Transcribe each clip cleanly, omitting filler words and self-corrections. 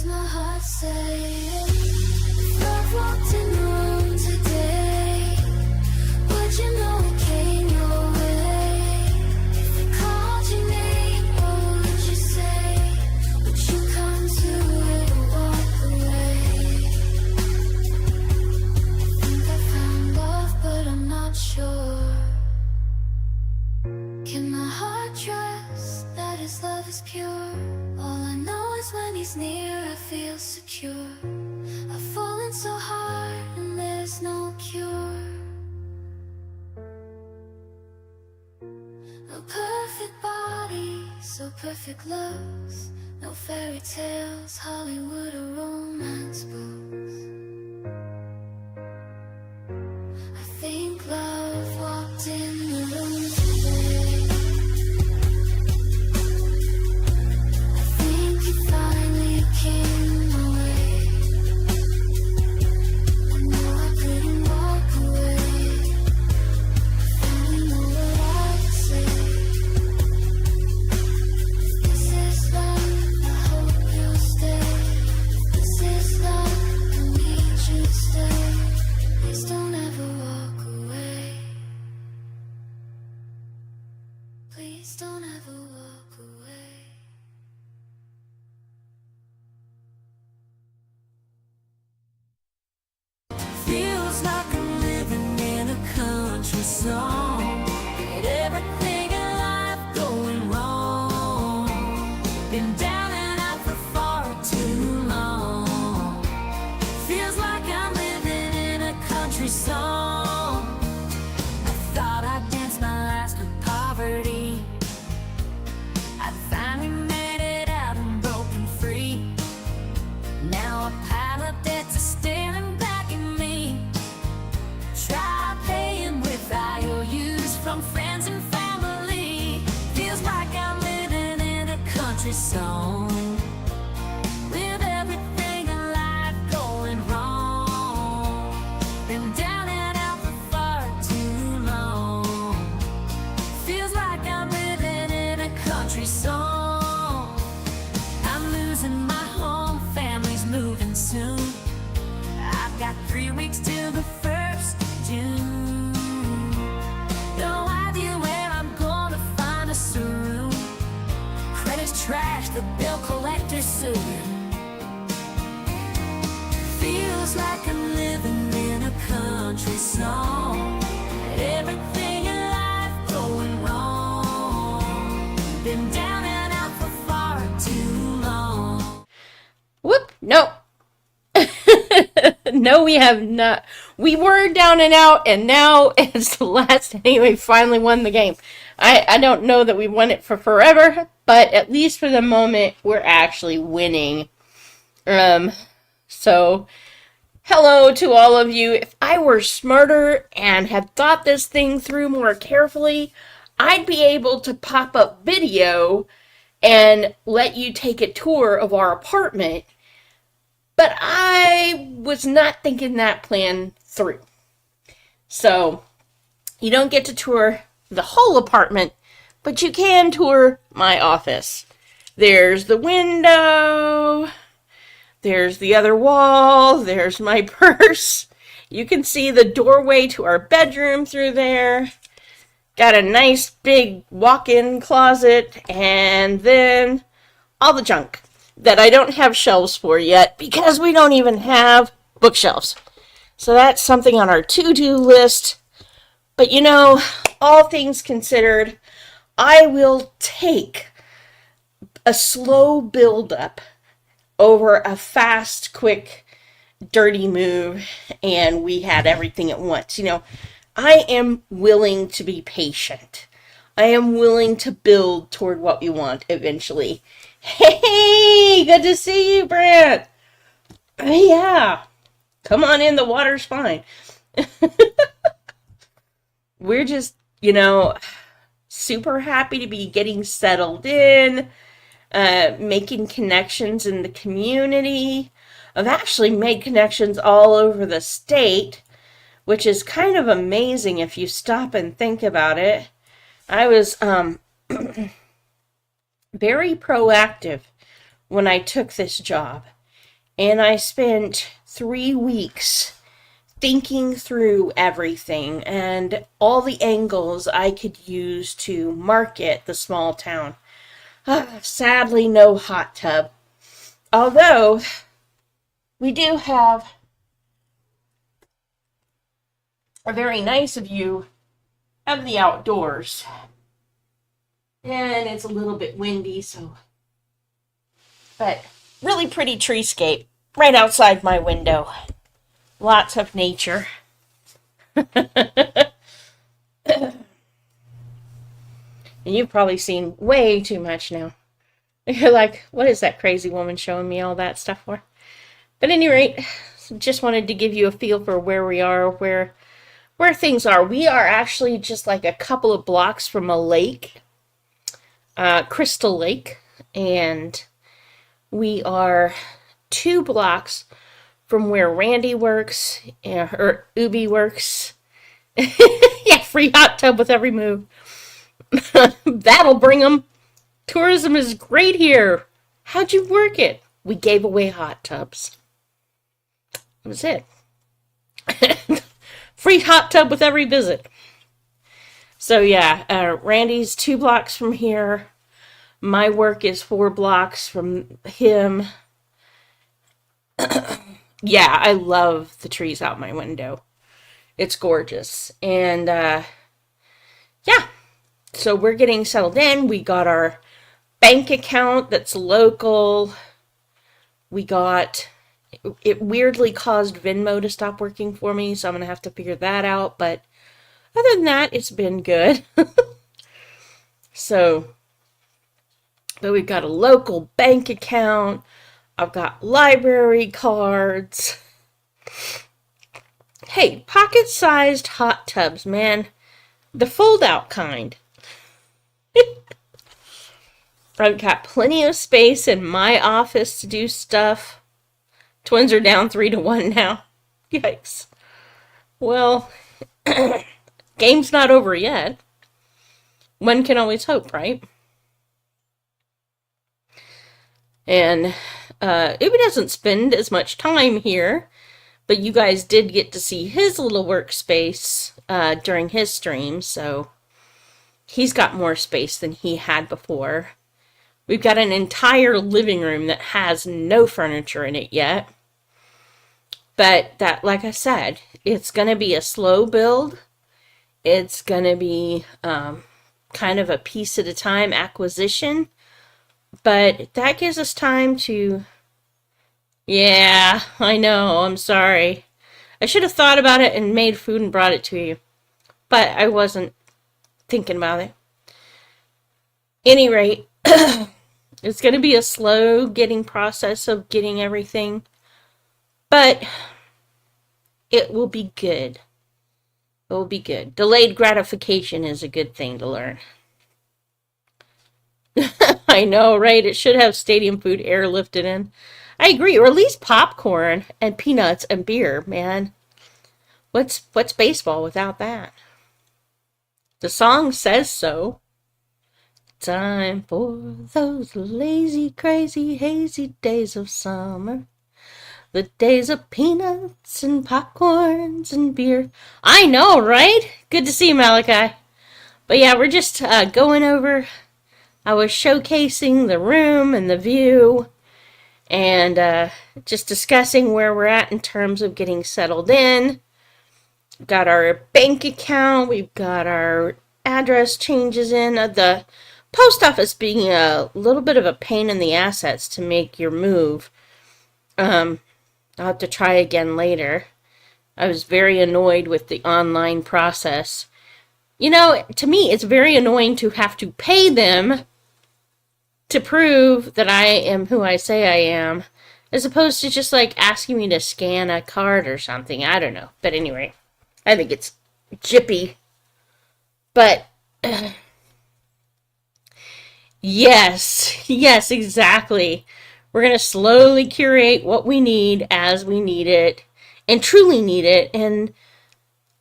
does my heart say? If love walked in the room today, would you know it came your way? If it called your name, what would you say? Would you come to it or walk away? I think I found love, but I'm not sure. Can my heart trust that his love is pure? All I know is when he's near I feel secure. I've fallen so hard and there's no cure. No perfect body, so perfect looks. No fairy tales, Hollywood or romance books. I think love walked in the room today. I think he finally came my way. I know I couldn't walk away. I finally know what I would say. If this is love, I hope you'll stay. If this is love, I need you to stay. Please don't ever walk away. Please don't ever walk away. Feels like I'm living in a country song. With everything in life going wrong. Been down and out for far too long. Feels like I'm living in a country song. I thought I'd dance my last with poverty. I finally made it out and broken free. Now a pile of debts are staring back at me. Try paying with IOUs from friends and family. Feels like I'm living in a country song. With everything in life going wrong. Been down and out for far too long. Feels like I'm living in a country song. I'm losing my home, family's moving soon. I've got 3 weeks till the 1st of June. No idea where I'm gonna find a room. Credit's trash, the bill collector's suing. Feels like I'm living in a country song. Everything in life going wrong. Been down and out for far too long. Whoop, no. No, we have not. We were down and out, and now it's the last inning. We finally won the game. I don't know that we won it for forever, but at least for the moment, we're actually winning. So, hello to all of you. If I were smarter and had thought this thing through more carefully, I'd be able to pop up video and let you take a tour of our apartment. But I was not thinking that plan through. So, you don't get to tour the whole apartment, but you can tour my office. There's the window. There's the other wall. There's my purse. You can see the doorway to our bedroom through there. Got a nice big walk-in closet. And then all the junk that I don't have shelves for yet because we don't even have bookshelves. So that's something on our to-do list. But you know, all things considered, I will take a slow build-up over a fast, quick, dirty move, and we had everything at once. You know, I am willing to be patient. I am willing to build toward what we want eventually. Hey, good to see you, Brant. Yeah, come on in, the water's fine. We're just, you know, super happy to be getting settled in, making connections in the community. I've actually made connections all over the state, which is kind of amazing if you stop and think about it. I was very proactive when I took this job. and I spent 3 weeks thinking through everything and all the angles I could use to market the small town. Sadly, no hot tub. Although, we do have a very nice view of the outdoors. And it's a little bit windy, but really pretty treescape right outside my window. Lots of nature. And you've probably seen way too much now. You're like, what is that crazy woman showing me all that stuff for? But at any rate, just wanted to give you a feel for where we are, where things are. We are actually just like a couple of blocks from a lake, Crystal Lake, and we are 2 blocks from where Randy works, or Ubi works. Yeah, free hot tub with every move. That'll bring them. Tourism is great here. How'd you work it? We gave away hot tubs. That was it. Free hot tub with every visit. So yeah, Randy's 2 blocks from here. My work is 4 blocks from him. Yeah, I love the trees out my window. It's gorgeous. And yeah, so we're getting settled in. We got our bank account that's local. It weirdly caused Venmo to stop working for me, so I'm going to have to figure that out. But other than that, it's been good. But we've got a local bank account. I've got library cards. Hey, pocket-sized hot tubs, man. The fold-out kind. I've got plenty of space in my office to do stuff. Twins are down 3-1 now. Yikes. Well, game's not over yet. One can always hope, right? And Ubi doesn't spend as much time here, but you guys did get to see his little workspace during his stream, so he's got more space than he had before. We've got an entire living room that has no furniture in it yet. But that, like I said, it's going to be a slow build. It's going to be kind of a piece at a time acquisition. But that gives us time to... Yeah, I know, I'm sorry. I should have thought about it and made food and brought it to you. But I wasn't thinking about it. Any rate, it's going to be a slow getting process of getting everything. But it will be good. It will be good. Delayed gratification is a good thing to learn. I know, right? It should have stadium food airlifted in. I agree, or at least popcorn and peanuts and beer, man. What's baseball without that? The song says so. Time for those lazy, crazy, hazy days of summer. The days of peanuts and popcorns and beer. I know, right? Good to see you, Malachi. But yeah, we're just going over. I was showcasing the room and the view. And just discussing where we're at in terms of getting settled in. We've got our bank account. We've got our address changes in. The post office being a little bit of a pain in the assets to make your move. I'll have to try again later. I was very annoyed with the online process. You know, to me, it's very annoying to have to pay them to prove that I am who I say I am, as opposed to just like asking me to scan a card or something. I don't know. But anyway, I think it's jippy. But yes, exactly. We're going to slowly curate what we need as we need it and truly need it. And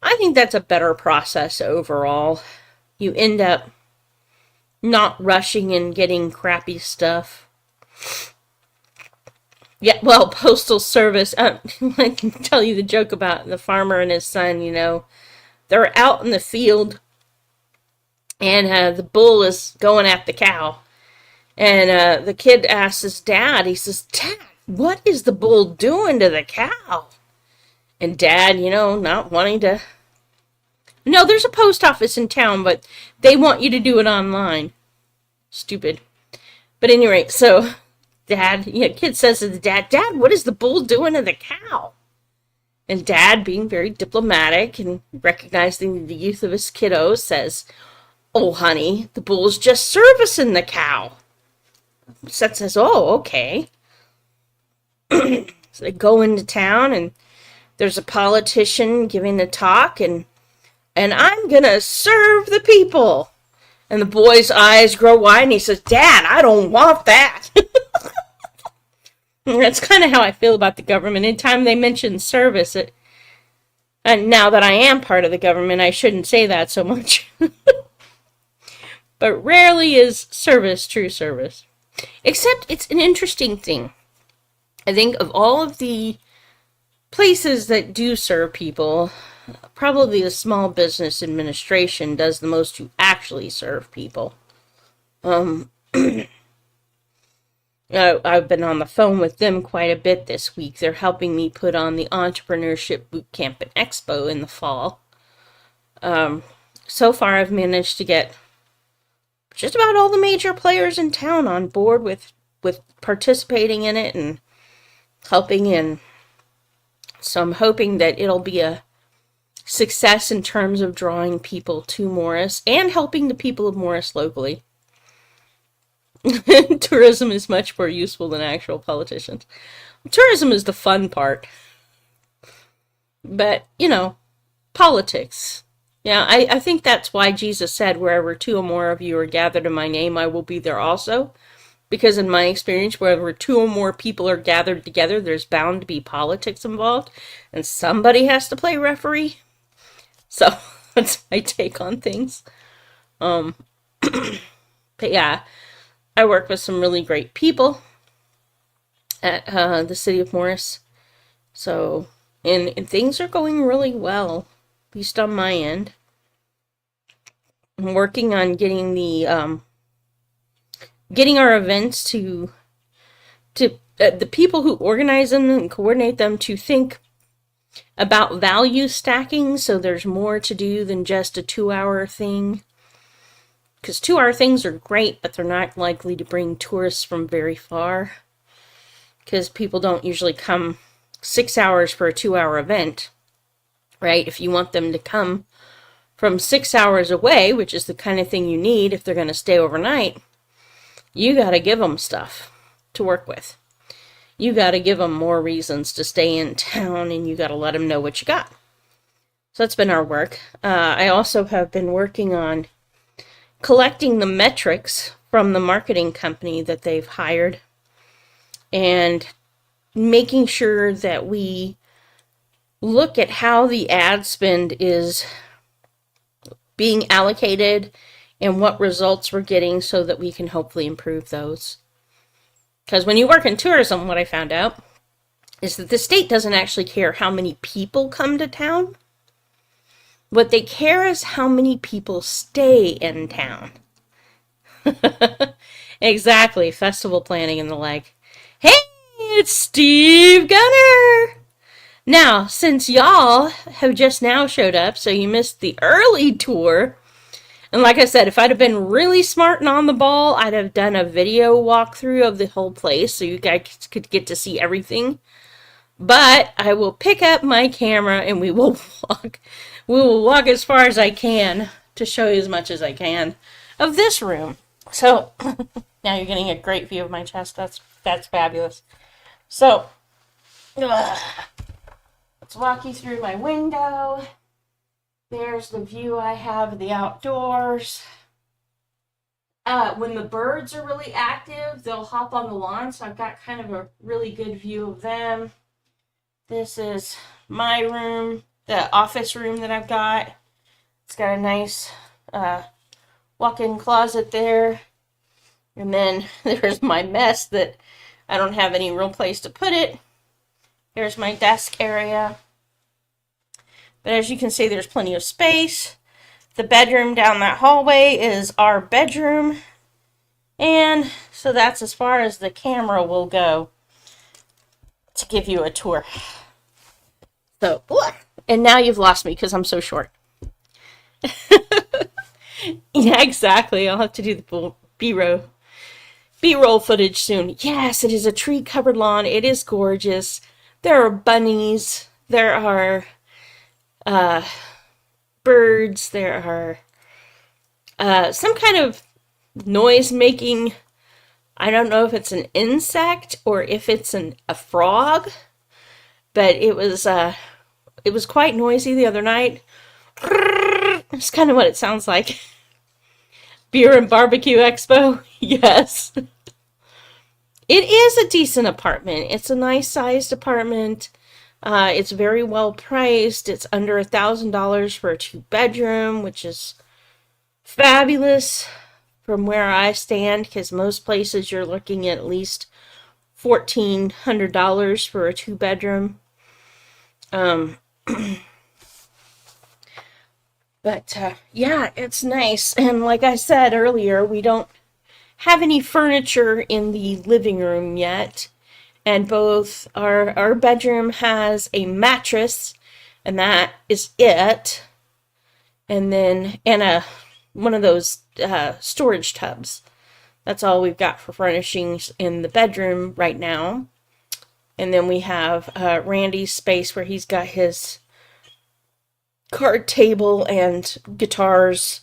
I think that's a better process overall. You end up not rushing and getting crappy stuff. Yeah, well, postal service. I can tell you the joke about the farmer and his son. They're out in the field, and the bull is going at the cow. And the kid asks his dad, he says, "Dad, what is the bull doing to the cow?" And Dad, not wanting to. No, there's a post office in town, but they want you to do it online. Stupid. But anyway, so kid says to the dad, "Dad, what is the bull doing to the cow?" And Dad, being very diplomatic and recognizing the youth of his kiddo, says, "Oh, honey, the bull's just servicing the cow." Seth says, "Oh, okay." So they go into town, and there's a politician giving a talk, and I'm gonna serve the people. And the boy's eyes grow wide, and he says, "Dad, I don't want that." That's kind of how I feel about the government. Anytime they mention service, and now that I am part of the government, I shouldn't say that so much. But rarely is service true service. Except it's an interesting thing. I think of all of the places that do serve people, probably the Small Business Administration does the most to actually serve people. I've been on the phone with them quite a bit this week. They're helping me put on the Entrepreneurship Bootcamp and Expo in the fall. So far, I've managed to get just about all the major players in town on board with participating in it and helping in. So I'm hoping that it'll be a success in terms of drawing people to Morris and helping the people of Morris locally. Tourism is much more useful than actual politicians. Tourism is the fun part. But, politics. Yeah, I think that's why Jesus said, "Wherever two or more of you are gathered in my name, I will be there also." Because in my experience, wherever two or more people are gathered together, there's bound to be politics involved. And somebody has to play referee. So, that's my take on things. But yeah, I work with some really great people at the city of Morris. So, and things are going really well, at least on my end. I'm working on getting getting our events to the people who organize them and coordinate them to think about value stacking, so there's more to do than just a 2-hour thing. Because 2-hour things are great, but they're not likely to bring tourists from very far. Because people don't usually come 6 hours for a 2-hour event, right? If you want them to come from 6 hours away, which is the kind of thing you need if they're going to stay overnight, you got to give them stuff to work with. You got to give them more reasons to stay in town, and you got to let them know what you got. So that's been our work. I also have been working on collecting the metrics from the marketing company that they've hired and making sure that we look at how the ad spend is being allocated and what results we're getting so that we can hopefully improve those. Because when you work in tourism, what I found out is that the state doesn't actually care how many people come to town. What they care is how many people stay in town. Exactly, festival planning and the like. Hey, it's Steve Gunner! Now, since y'all have just now showed up, so you missed the early tour, and like I said, if I'd have been really smart and on the ball, I'd have done a video walkthrough of the whole place so you guys could get to see everything. But I will pick up my camera and we will walk as far as I can to show you as much as I can of this room. So now you're getting a great view of my chest. That's fabulous. So let's walk you through my window. There's the view I have of the outdoors. When the birds are really active, they'll hop on the lawn, so I've got kind of a really good view of them. This is my room, the office room that I've got. It's got a nice walk-in closet there. And then there's my mess that I don't have any real place to put it. Here's my desk area. But as you can see, there's plenty of space. The bedroom down that hallway is our bedroom. And so that's as far as the camera will go to give you a tour. So, and now you've lost me because I'm so short. Yeah, exactly. I'll have to do the B-roll footage soon. Yes, it is a tree-covered lawn. It is gorgeous. There are bunnies. There are birds. There are some kind of noise-making. I don't know if it's an insect or if it's a frog, but it was quite noisy the other night. It's kind of what it sounds like. Beer and Barbecue Expo. Yes. It is a decent apartment. It's a nice sized apartment. It's very well priced. It's under $1,000 for a 2-bedroom, which is fabulous from where I stand, because most places you're looking at least $1,400 for a 2-bedroom. But yeah, it's nice. And like I said earlier, we don't have any furniture in the living room yet. And both our bedroom has a mattress, and that is it. And then one of those storage tubs. That's all we've got for furnishings in the bedroom right now. And then we have Randy's space where he's got his card table and guitars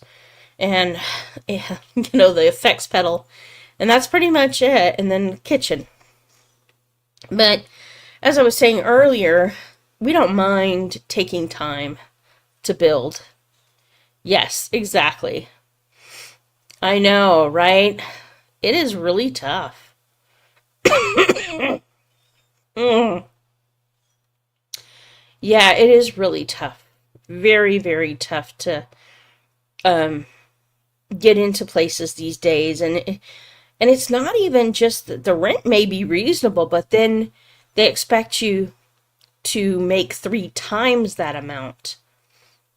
and the effects pedal, and that's pretty much it. And then the kitchen. But as I was saying earlier, we don't mind taking time to build. Yes, exactly. I know, right? It is really tough. Yeah, it is really tough. Very, very tough to get into places these days. And it's not even just the rent may be reasonable, but then they expect you to make 3 times that amount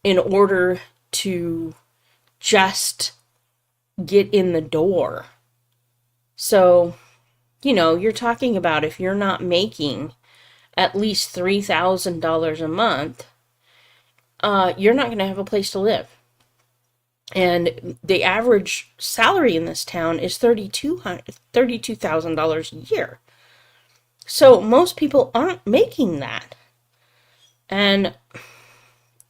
in order to just get in the door. So, you're talking about if you're not making at least $3,000 a month, you're not going to have a place to live. And the average salary in this town is $32,000 a year. So most people aren't making that. And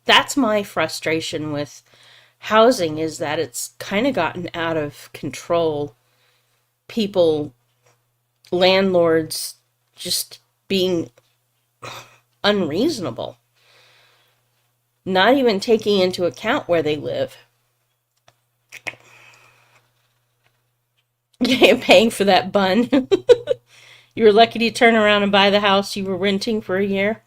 that's my frustration with housing, is that it's kind of gotten out of control. Landlords just being unreasonable. Not even taking into account where they live. Yeah, paying for that bun. You were lucky to turn around and buy the house you were renting for a year.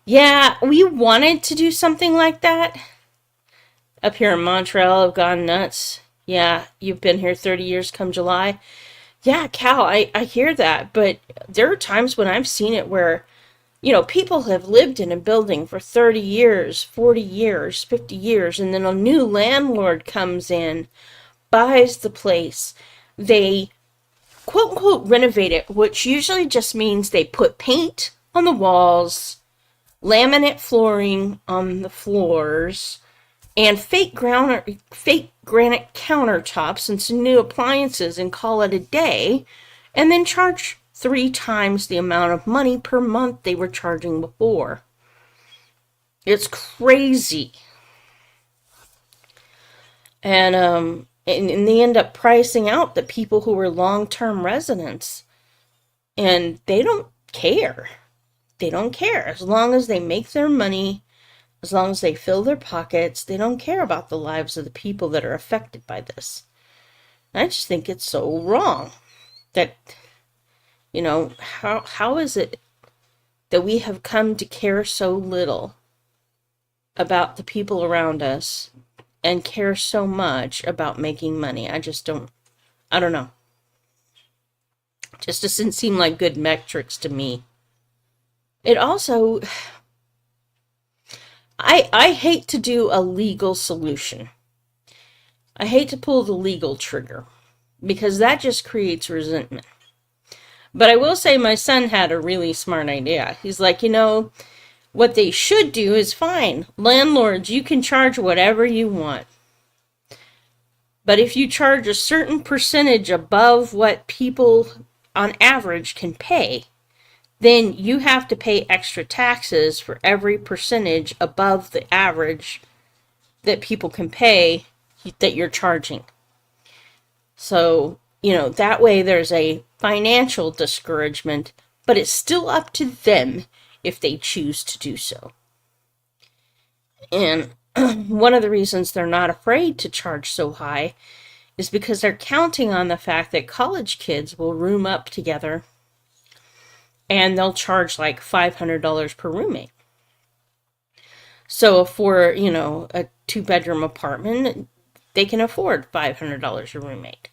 Yeah, we wanted to do something like that. Up here in Montreal, I've gone nuts. Yeah, you've been here 30 years come July. Yeah, Cal, I hear that. But there are times when I've seen it where, people have lived in a building for 30 years, 40 years, 50 years, and then a new landlord comes in, buys the place. They quote unquote renovate it, which usually just means they put paint on the walls, laminate flooring on the floors, and fake granite countertops and some new appliances, and call it a day, and then charge 3 times the amount of money per month they were charging before. It's crazy. And they end up pricing out the people who are long-term residents. And they don't care. They don't care. As long as they make their money, as long as they fill their pockets, they don't care about the lives of the people that are affected by this. I just think it's so wrong that, how is it that we have come to care so little about the people around us and care so much about making money? I don't know. Just doesn't seem like good metrics to me. It also, I hate to do a legal solution. I hate to pull the legal trigger because that just creates resentment. But I will say my son had a really smart idea. He's like, what they should do is fine. Landlords, you can charge whatever you want. But if you charge a certain percentage above what people on average can pay, then you have to pay extra taxes for every percentage above the average that people can pay that you're charging. So, that way there's a financial discouragement, but it's still up to them if they choose to do so. And one of the reasons they're not afraid to charge so high is because they're counting on the fact that college kids will room up together and they'll charge like $500 per roommate. So for, a 2-bedroom apartment, they can afford $500 a roommate.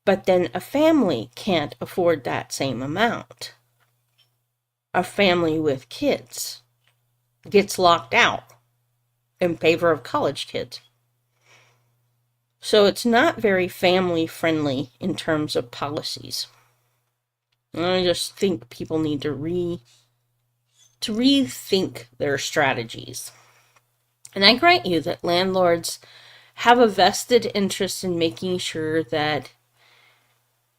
But then a family can't afford that same amount. A family with kids gets locked out in favor of college kids. So it's not very family friendly in terms of policies. I just think people need to rethink their strategies. And I grant you that landlords have a vested interest in making sure that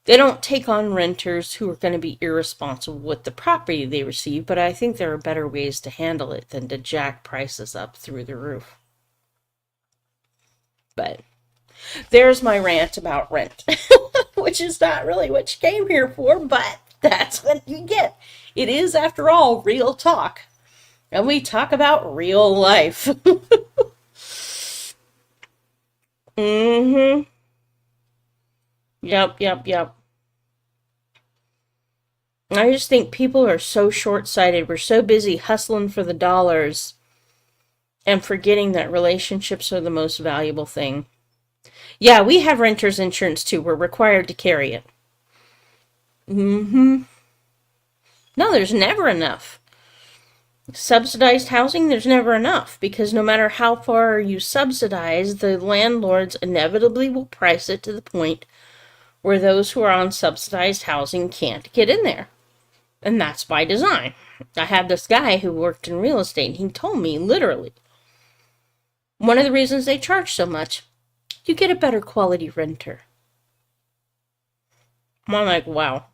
they don't take on renters who are going to be irresponsible with the property they receive, but I think there are better ways to handle it than to jack prices up through the roof. But there's my rant about rent, which is not really what you came here for, but that's what you get. It is, after all, real talk. And we talk about real life. Mm-hmm. Yep. I just think people are so short-sighted. We're so busy hustling for the dollars and forgetting that relationships are the most valuable thing. Yeah, we have renter's insurance too. We're required to carry it. No, there's never enough. Subsidized housing, there's never enough, because no matter how far you subsidize, the landlords inevitably will price it to the point where those who are on subsidized housing can't get in there. And that's by design. I had this guy who worked in real estate, and he told me, literally, one of the reasons they charge so much, you get a better quality renter. I'm like, wow.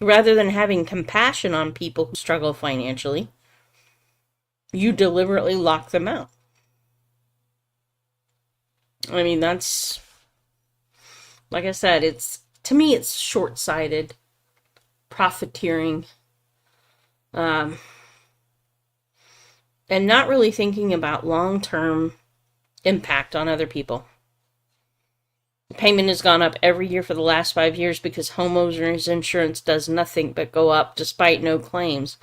Rather than having compassion on people who struggle financially, you deliberately lock them out. I mean, that's, like I said, to me, it's short-sighted, profiteering, and not really thinking about long-term impact on other people. The payment has gone up every year for the last 5 years because homeowners insurance does nothing but go up despite no claims.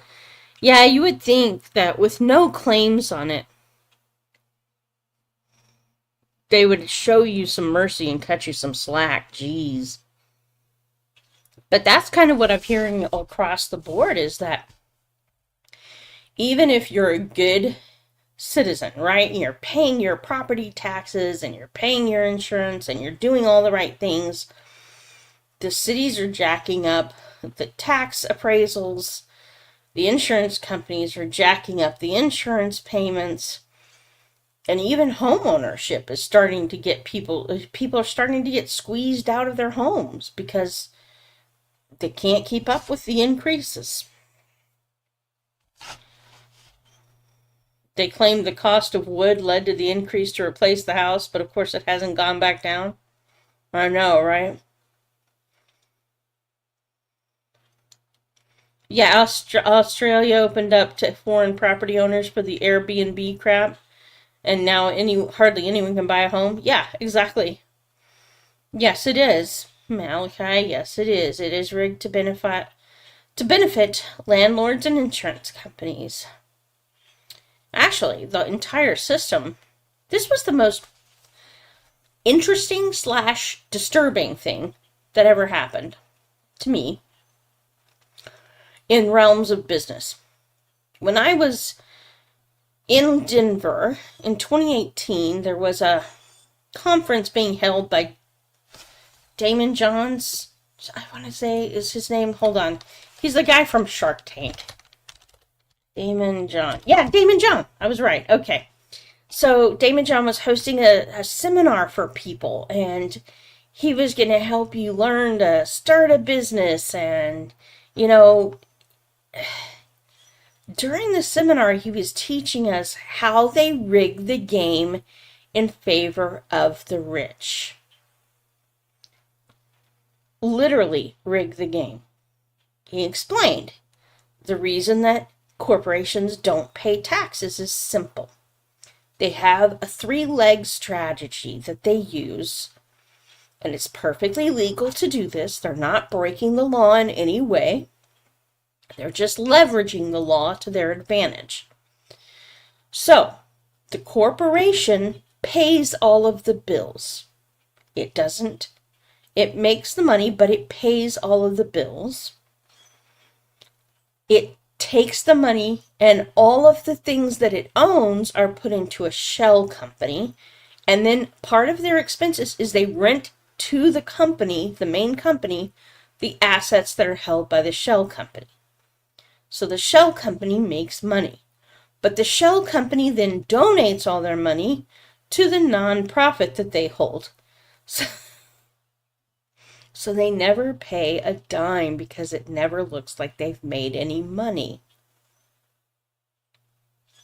Yeah, you would think that with no claims on it, they would show you some mercy and cut you some slack. Jeez. But that's kind of what I'm hearing across the board, is that even if you're a good citizen, right? You're paying your property taxes and you're paying your insurance and you're doing all the right things, the cities are jacking up the tax appraisals, the insurance companies are jacking up the insurance payments, and even home ownership is starting to get people are starting to get squeezed out of their homes because they can't keep up with the increases. They claim the cost of wood led to the increase to replace the house, but of course it hasn't gone back down. I know, right? Yeah, Australia opened up to foreign property owners for the Airbnb crap, and now hardly anyone can buy a home. Yeah, exactly. Yes, it is, Malachi. Yes, it is. It is rigged to benefit landlords and insurance companies. Actually, the entire system, this was the most interesting slash disturbing thing that ever happened to me in realms of business. When I was in Denver in 2018, there was a conference being held by Damon Johns. I want to say is his name. Hold on. He's the guy from Shark Tank. Damon John. Yeah, Damon John. I was right. Okay. So Damon John was hosting a seminar for people, and he was going to help you learn to start a business. And, you know, during the seminar, he was teaching us how they rig the game in favor of the rich. Literally rig the game. He explained the reason that corporations don't pay taxes is simple. They have a 3-leg strategy that they use, and it's perfectly legal to do this. They're not breaking the law in any way. They're just leveraging the law to their advantage. So, the corporation pays all of the bills. It makes the money, but it pays all of the bills. It takes the money, and all of the things that it owns are put into a shell company. And then part of their expenses is they rent to the company, the main company, the assets that are held by the shell company. So the shell company makes money. But the shell company then donates all their money to the nonprofit that they hold. So they never pay a dime because it never looks like they've made any money.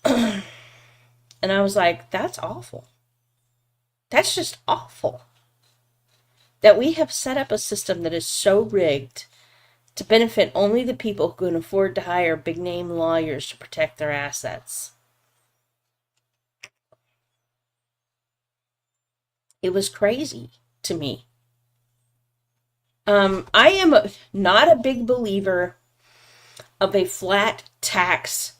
And I was like, that's awful. That's just awful. That we have set up a system that is so rigged to benefit only the people who can afford to hire big-name lawyers to protect their assets. It was crazy to me. I am not a big believer of a flat tax.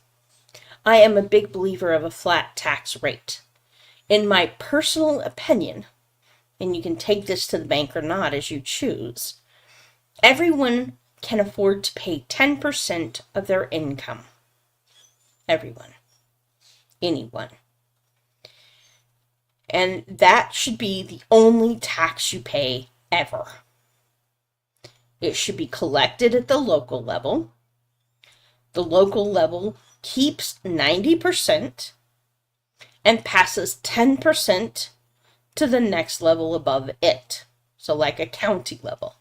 I am a big believer of a flat tax rate. In my personal opinion, and you can take this to the bank or not as you choose, everyone can afford to pay 10% of their income. Everyone. Anyone. And that should be the only tax you pay ever. It should be collected at the local level. The local level keeps 90% and passes 10% to the next level above it. So like a county level.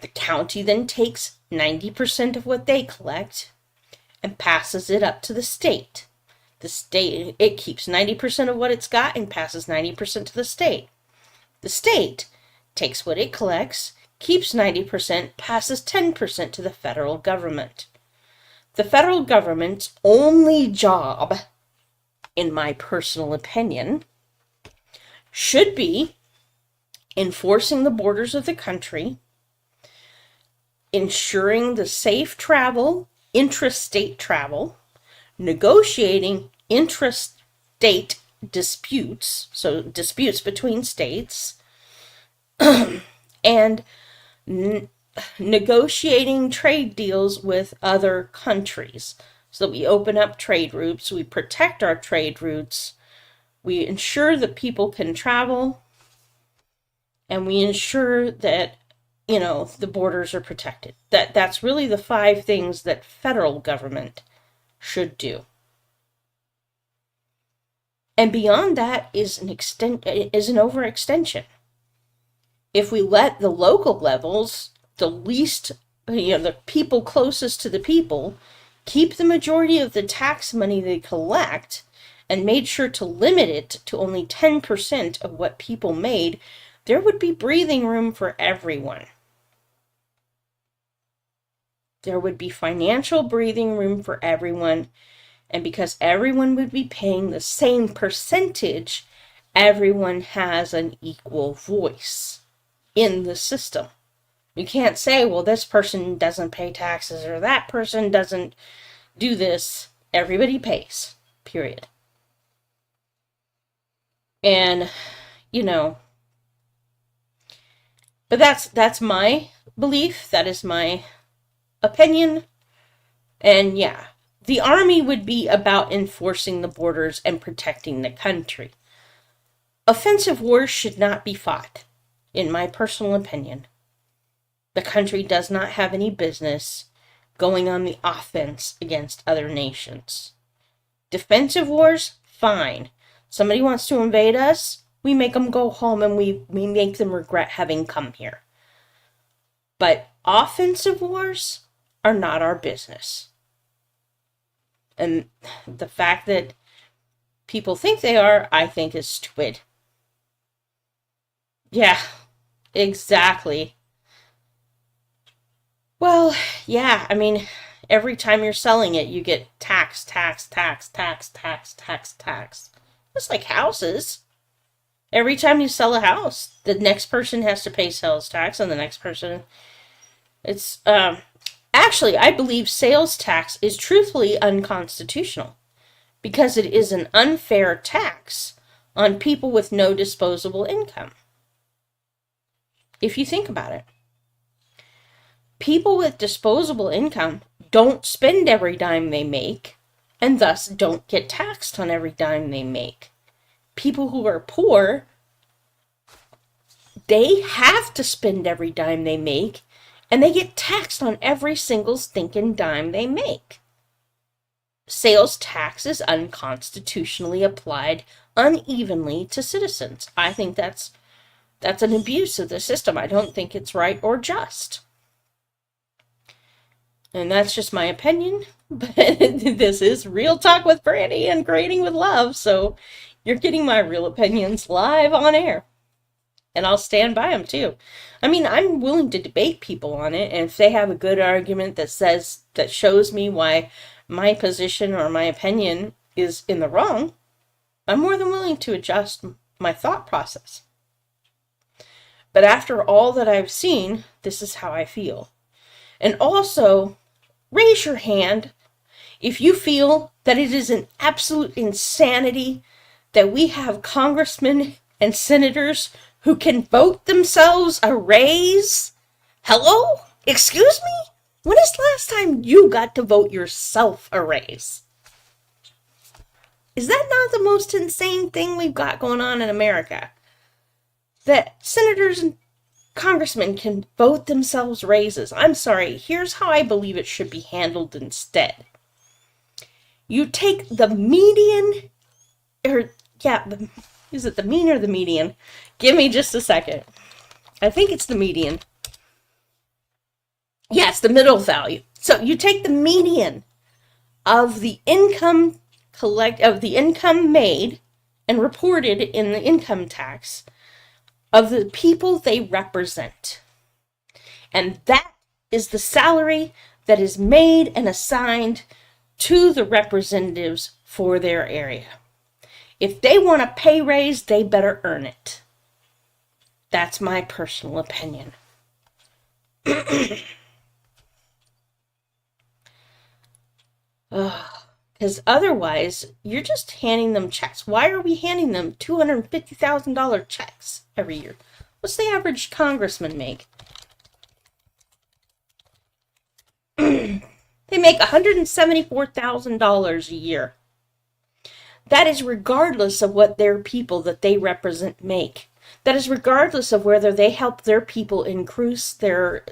The county then takes 90% of what they collect and passes it up to the state. The state, it keeps 90% of what it's got and passes 90% to the state. The state takes what it collects, keeps 90%, passes 10% to the federal government. The federal government's only job, in my personal opinion, should be enforcing the borders of the country, ensuring the safe travel, intrastate travel, negotiating intrastate disputes, so disputes between states, and negotiating trade deals with other countries. So that we open up trade routes, we protect our trade routes, we ensure that people can travel, and we ensure that, you know, the borders are protected. That's really the 5 things that federal government should do. And beyond that is an overextension. If we let the local levels, the least, the people closest to the people, keep the majority of the tax money they collect and made sure to limit it to only 10% of what people made, there would be breathing room for everyone. There would be financial breathing room for everyone, and because everyone would be paying the same percentage, everyone has an equal voice in the system. You can't say, well, this person doesn't pay taxes or that person doesn't do this. Everybody pays, period. And, but that's my belief. That is my opinion. And yeah, the army would be about enforcing the borders and protecting the country. Offensive wars should not be fought, in my personal opinion. The country does not have any business going on the offense against other nations. Defensive wars, fine. Somebody wants to invade us, we make them go home and we make them regret having come here. But offensive wars are not our business. And the fact that people think they are, I think is stupid. Yeah, exactly. Well, yeah, I mean, every time you're selling it, you get tax, tax, tax, tax, tax, tax, tax. It's like houses. Every time you sell a house, the next person has to pay sales tax, and the next person. It's, actually, I believe sales tax is truthfully unconstitutional because it is an unfair tax on people with no disposable income. If you think about it, people with disposable income don't spend every dime they make and thus don't get taxed on every dime they make. People who are poor, they have to spend every dime they make and they get taxed on every single stinking dime they make. Sales tax is unconstitutionally applied unevenly to citizens. I think that's an abuse of the system. I don't think it's right or just. And that's just my opinion. But this is Real Talk with Brandy and Grading with Love, so you're getting my real opinions live on air. And I'll stand by them too. I mean, I'm willing to debate people on it, and if they have a good argument that shows me why my position or my opinion is in the wrong, I'm more than willing to adjust my thought process. But after all that I've seen, this is how I feel. And also, raise your hand if you feel that it is an absolute insanity that we have congressmen and senators who can vote themselves a raise. Hello? Excuse me? When is the last time you got to vote yourself a raise? Is that not the most insane thing we've got going on in America? That senators and congressmen can vote themselves raises. I'm sorry, here's how I believe it should be handled instead. You take the median, is it the mean or the median? Give me just a second. I think it's the median. Yes, the middle value. So you take the median of the income made and reported in the income tax of the people they represent. And that is the salary that is made and assigned to the representatives for their area. If they want a pay raise, they better earn it. That's my personal opinion. Because otherwise, you're just handing them checks. Why are we handing them $250,000 checks every year? What's the average congressman make? They make $174,000 a year. That is regardless of what their people that they represent make. That is regardless of whether they help their people improve their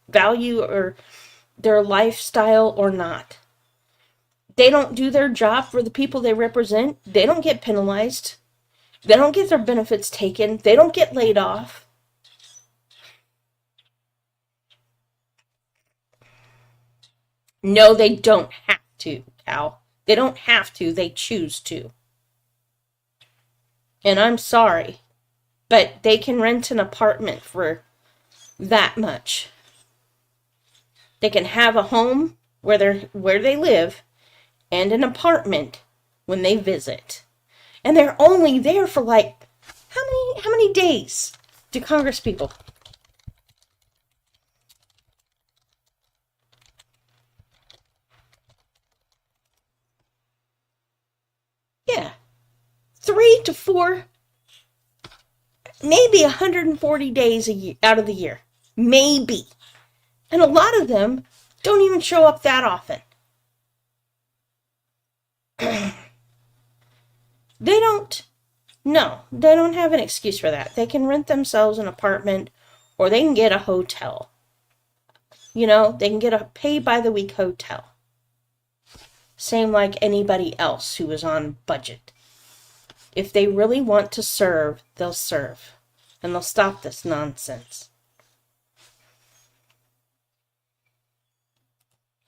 value or their lifestyle or not. They don't do their job for the people they represent. They don't get penalized. They don't get their benefits taken. They don't get laid off. No, they don't have to, Cal. They don't have to. They choose to. And I'm sorry, but they can rent an apartment for that much. They can have a home where they live and an apartment when they visit. And they're only there for like how many days do Congress people? Yeah. 3 to 4, maybe 140 days a year, out of the year. Maybe. And a lot of them don't even show up that often. They don't. No, they don't have an excuse for that. They can rent themselves an apartment or they can get a hotel. You know, they can get a pay-by-the-week hotel. Same like anybody else who is on budget. If they really want to serve, they'll serve. And they'll stop this nonsense.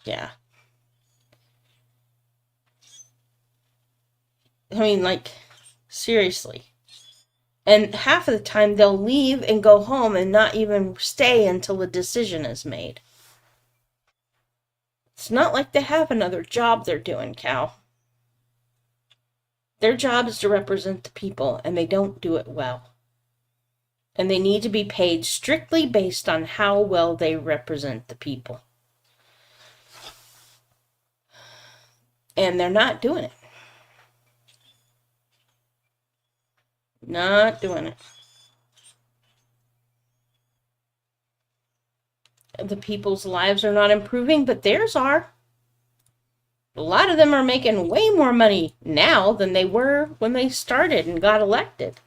Yeah. I mean, like, seriously. And half of the time they'll leave and go home and not even stay until a decision is made. It's not like they have another job they're doing, Cal. Their job is to represent the people, and they don't do it well. And they need to be paid strictly based on how well they represent the people. And they're not doing it. Not doing it. The people's lives are not improving, but theirs are. A lot of them are making way more money now than they were when they started and got elected.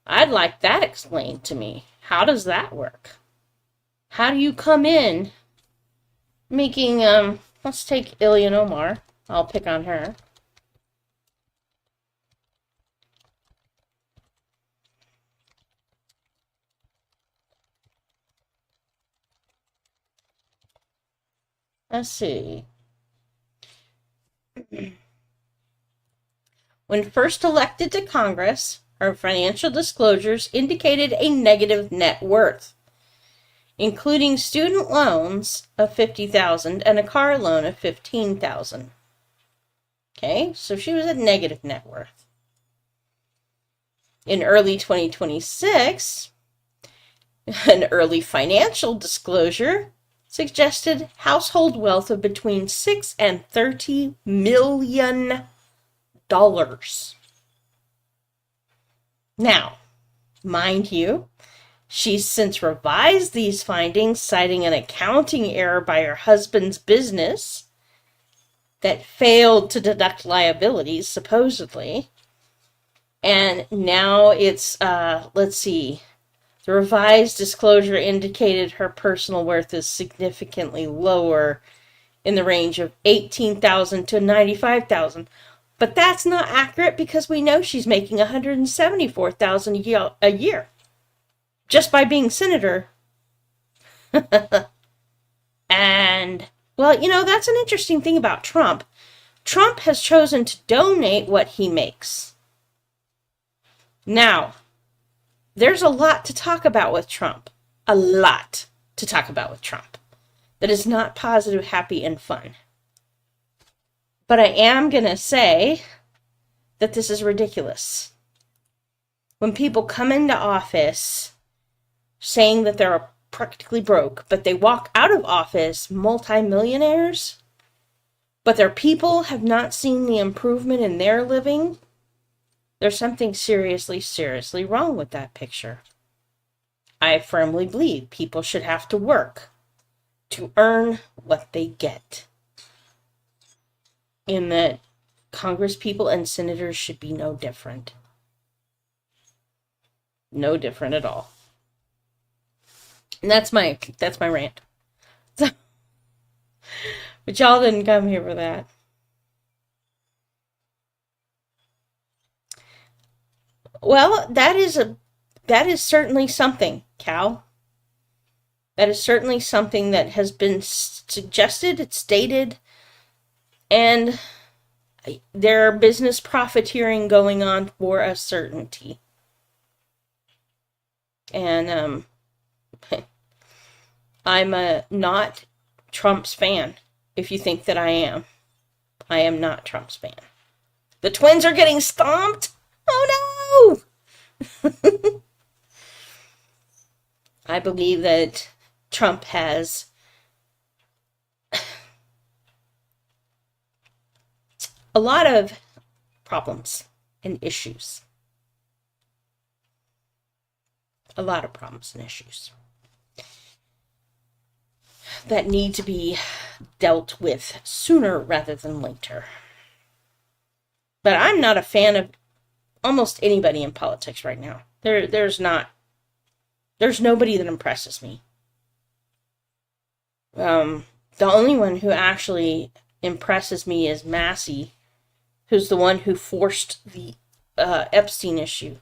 I'd like that explained to me. How does that work? How do you come in making, let's take Ilhan Omar. I'll pick on her. Let's see. When first elected to Congress, her financial disclosures indicated a negative net worth, including student loans of $50,000 and a car loan of $15,000. Okay, so she was at negative net worth. In early 2026, an early financial disclosure suggested household wealth of between $6 and $30 million. Now, mind you, she's since revised these findings, citing an accounting error by her husband's business that failed to deduct liabilities, supposedly. And now it's, let's see, the revised disclosure indicated her personal worth is significantly lower, in the range of $18,000 to $95,000. But that's not accurate because we know she's making $174,000 a year just by being senator. And, well, you know, that's an interesting thing about Trump. Trump has chosen to donate what he makes. Now, there's a lot to talk about with Trump. A lot to talk about with Trump. That is not positive, happy, and fun. But I am going to say that this is ridiculous. When people come into office saying that they're practically broke, but they walk out of office multimillionaires, but their people have not seen the improvement in their living, there's something seriously, seriously wrong with that picture. I firmly believe people should have to work to earn what they get. In that Congress people and senators should be no different. No different at all. And that's my rant. But y'all didn't come here for that. Well, that is certainly something, Cal. That is certainly something that has been suggested, it's stated, and there are business profiteering going on for a certainty. And I'm not Trump's fan, if you think that I am. I am not Trump's fan. The Twins are getting stomped? Oh no! I believe that Trump has a lot of problems. and issues. A lot of problems and issues that need to be dealt with sooner rather than later. But I'm not a fan of almost anybody in politics right now. There's nobody that impresses me. The only one who actually impresses me is Massey, who's the one who forced the Epstein issue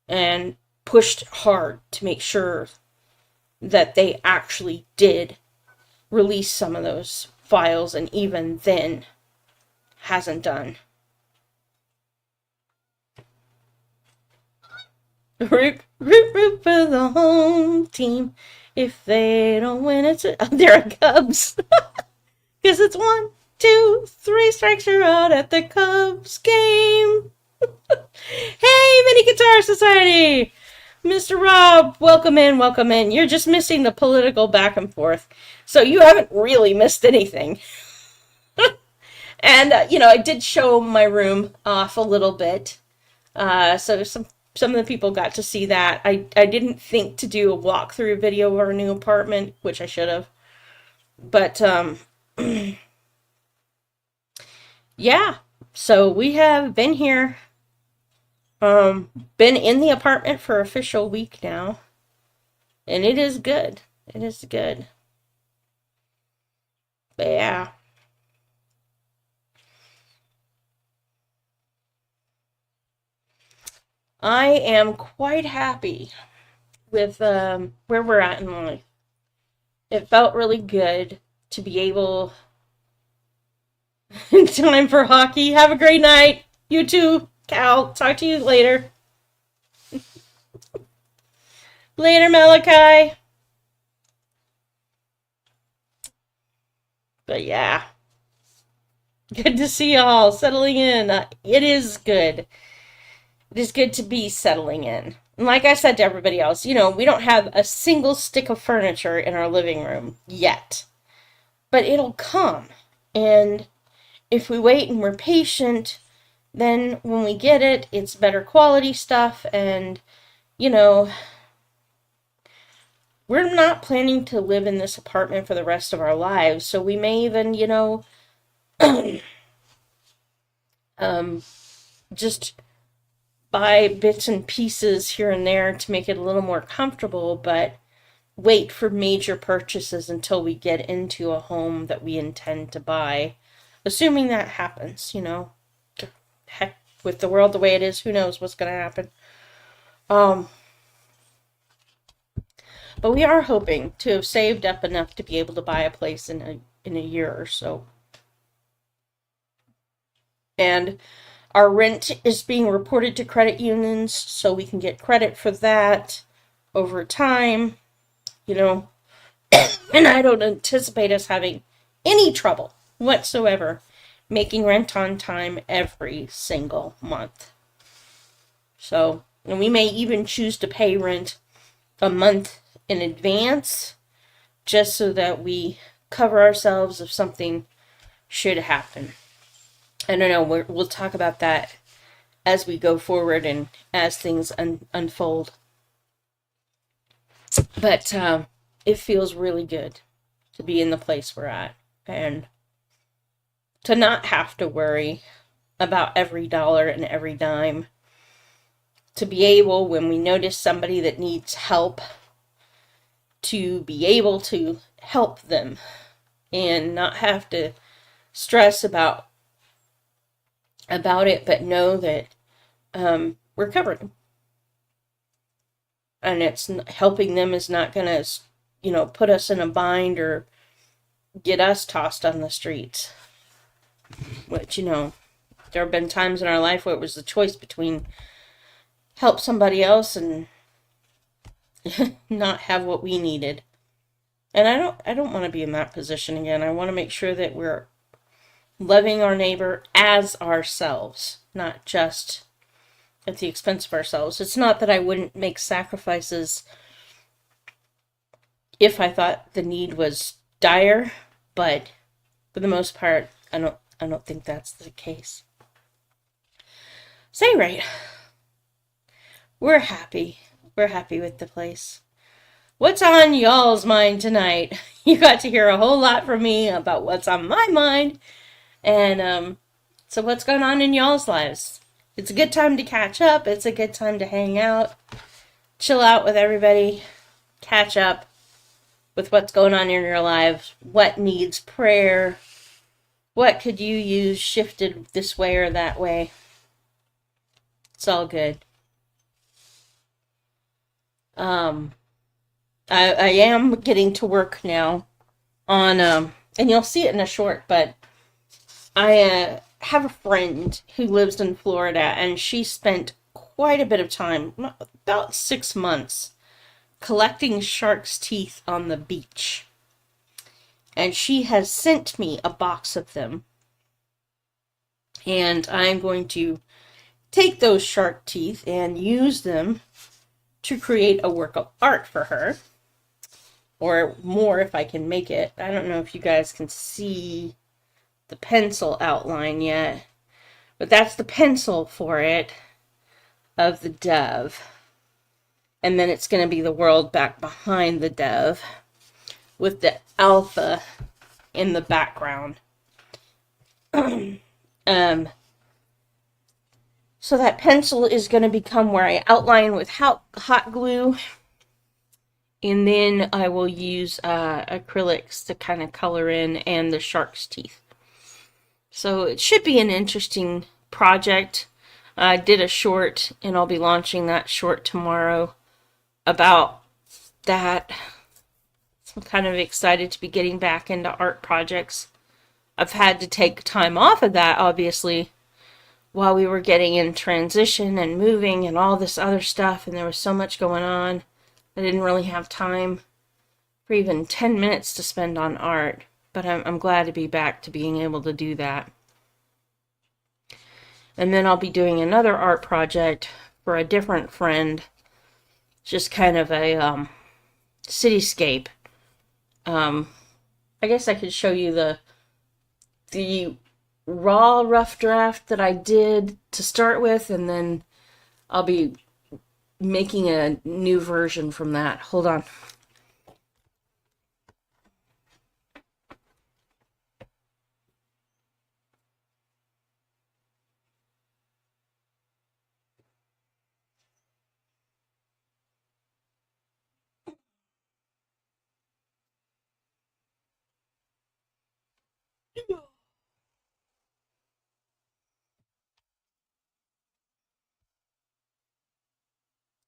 and pushed hard to make sure that they actually did release some of those files, and even then hasn't done. Root, root, root for the home team. If they don't win, it's they're Cubs. Because it's 1, 2, 3 strikes you're out at the Cubs game. Hey, Mini Guitar Society! Mr. Rob, welcome in, welcome in. You're just missing the political back and forth. So you haven't really missed anything. And, I did show my room off a little bit. So some of the people got to see that. I didn't think to do a walkthrough video of our new apartment, which I should have. But, yeah. So we have been here. Been in the apartment for an official week now. And it is good. It is good. But yeah. I am quite happy with where we're at in life. It felt really good to be able... Time for hockey. Have a great night. You too, Cal. Talk to you later. Later, Malachi. But yeah. Good to see y'all settling in. It is good. It is good to be settling in. And like I said to everybody else, we don't have a single stick of furniture in our living room yet. But it'll come. And if we wait and we're patient, then when we get it, it's better quality stuff. And, we're not planning to live in this apartment for the rest of our lives. So we may even, just buy bits and pieces here and there to make it a little more comfortable, but wait for major purchases until we get into a home that we intend to buy. Assuming that happens, Heck, with the world the way it is, who knows what's going to happen. But we are hoping to have saved up enough to be able to buy a place in a year or so. And our rent is being reported to credit unions, so we can get credit for that over time, And I don't anticipate us having any trouble whatsoever making rent on time every single month. So, and we may even choose to pay rent a month in advance, just so that we cover ourselves if something should happen. I don't know, we'll talk about that as we go forward and as things unfold. But it feels really good to be in the place we're at and to not have to worry about every dollar and every dime. To be able, when we notice somebody that needs help, to be able to help them and not have to stress about it, but know that we're covered. And it's helping them is not going to, put us in a bind or get us tossed on the streets. Which, there have been times in our life where it was the choice between help somebody else and not have what we needed. And I don't want to be in that position again. I want to make sure that we're loving our neighbor as ourselves, not just at the expense of ourselves. It's not that I wouldn't make sacrifices if I thought the need was dire, but for the most part, I don't think that's the case. Say right. We're happy. We're happy with the place. What's on y'all's mind tonight? You got to hear a whole lot from me about what's on my mind. And so what's going on in y'all's lives? It's a good time to catch up. It's a good time to hang out, chill out with everybody, catch up with what's going on in your lives, what needs prayer, what could you use shifted this way or that way. It's all good. I am getting to work now on, and you'll see it in a short, but I have a friend who lives in Florida, and she spent quite a bit of time, about 6 months, collecting shark's teeth on the beach. And she has sent me a box of them. And I'm going to take those shark teeth and use them to create a work of art for her. Or more if I can make it. I don't know if you guys can see the pencil outline yet. But that's the pencil for it of the dove. And then it's going to be the world back behind the dove with the alpha in the background. So that pencil is going to become where I outline with hot glue. And then I will use acrylics to kind of color in, and the shark's teeth. So it should be an interesting project. I did a short, and I'll be launching that short tomorrow about that. I'm kind of excited to be getting back into art projects. I've had to take time off of that, obviously, while we were getting in transition and moving and all this other stuff, and there was so much going on. I didn't really have time for even 10 minutes to spend on art, but I'm glad to be back to being able to do that. And then I'll be doing another art project for a different friend, just kind of a cityscape. I guess I could show you the raw rough draft that I did to start with, and then I'll be making a new version from that. Hold on.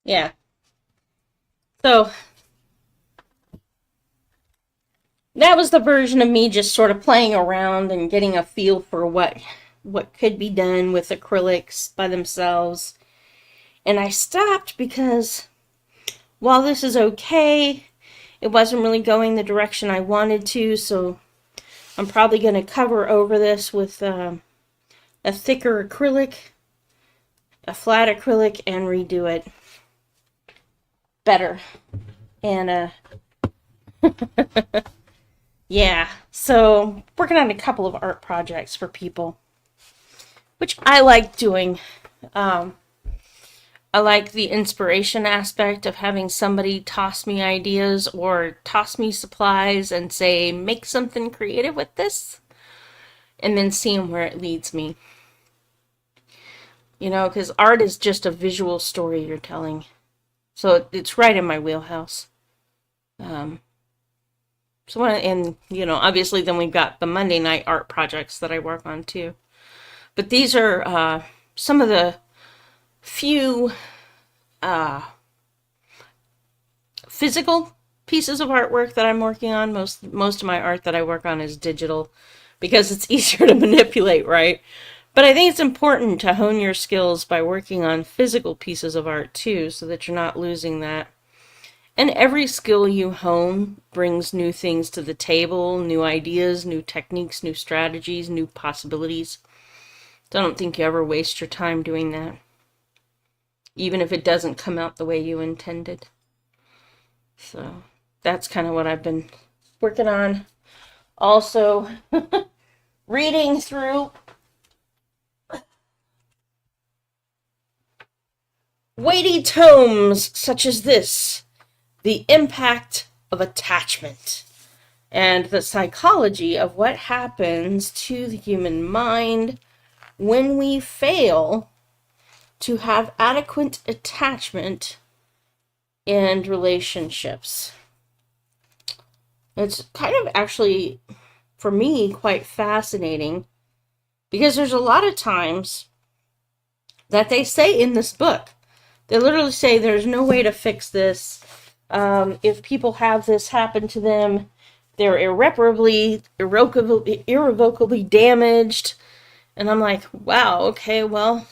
Yeah. So that was the version of me just sort of playing around and getting a feel for what could be done with acrylics by themselves. And I stopped because while this is okay, it wasn't really going the direction I wanted to, so I'm probably going to cover over this with a thicker acrylic, a flat acrylic, and redo it better. And yeah, so working on a couple of art projects for people, which I like doing. I like the inspiration aspect of having somebody toss me ideas or toss me supplies and say, make something creative with this, and then seeing where it leads me. You know, because art is just a visual story you're telling. So it's right in my wheelhouse. And, you know, obviously then we've got the Monday night art projects that I work on too. But these are some of the few physical pieces of artwork that I'm working on. Most of my art that I work on is digital because it's easier to manipulate, right? But I think it's important to hone your skills by working on physical pieces of art too, so that you're not losing that. And every skill you hone brings new things to the table, new ideas, new techniques, new strategies, new possibilities. So I don't think you ever waste your time doing that, even if it doesn't come out the way you intended. So that's kind of what I've been working on. Also, reading through weighty tomes such as this, The Impact of Attachment, and the psychology of what happens to the human mind when we fail to have adequate attachment in relationships. It's kind of actually, for me, quite fascinating because there's a lot of times that they say in this book, they literally say there's no way to fix this. If people have this happen to them, they're irreparably, irrevocably damaged. And I'm like, wow, okay, well,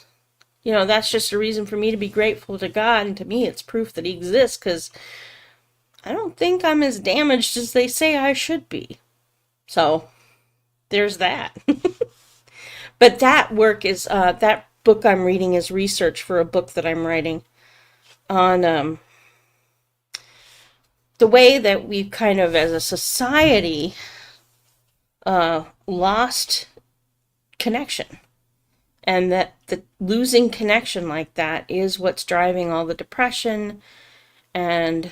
that's just a reason for me to be grateful to God. And to me, it's proof that He exists, because I don't think I'm as damaged as they say I should be. So, there's that. But that work is, that book I'm reading is research for a book that I'm writing on the way that we've kind of, as a society, lost connection. And that the losing connection like that is what's driving all the depression. And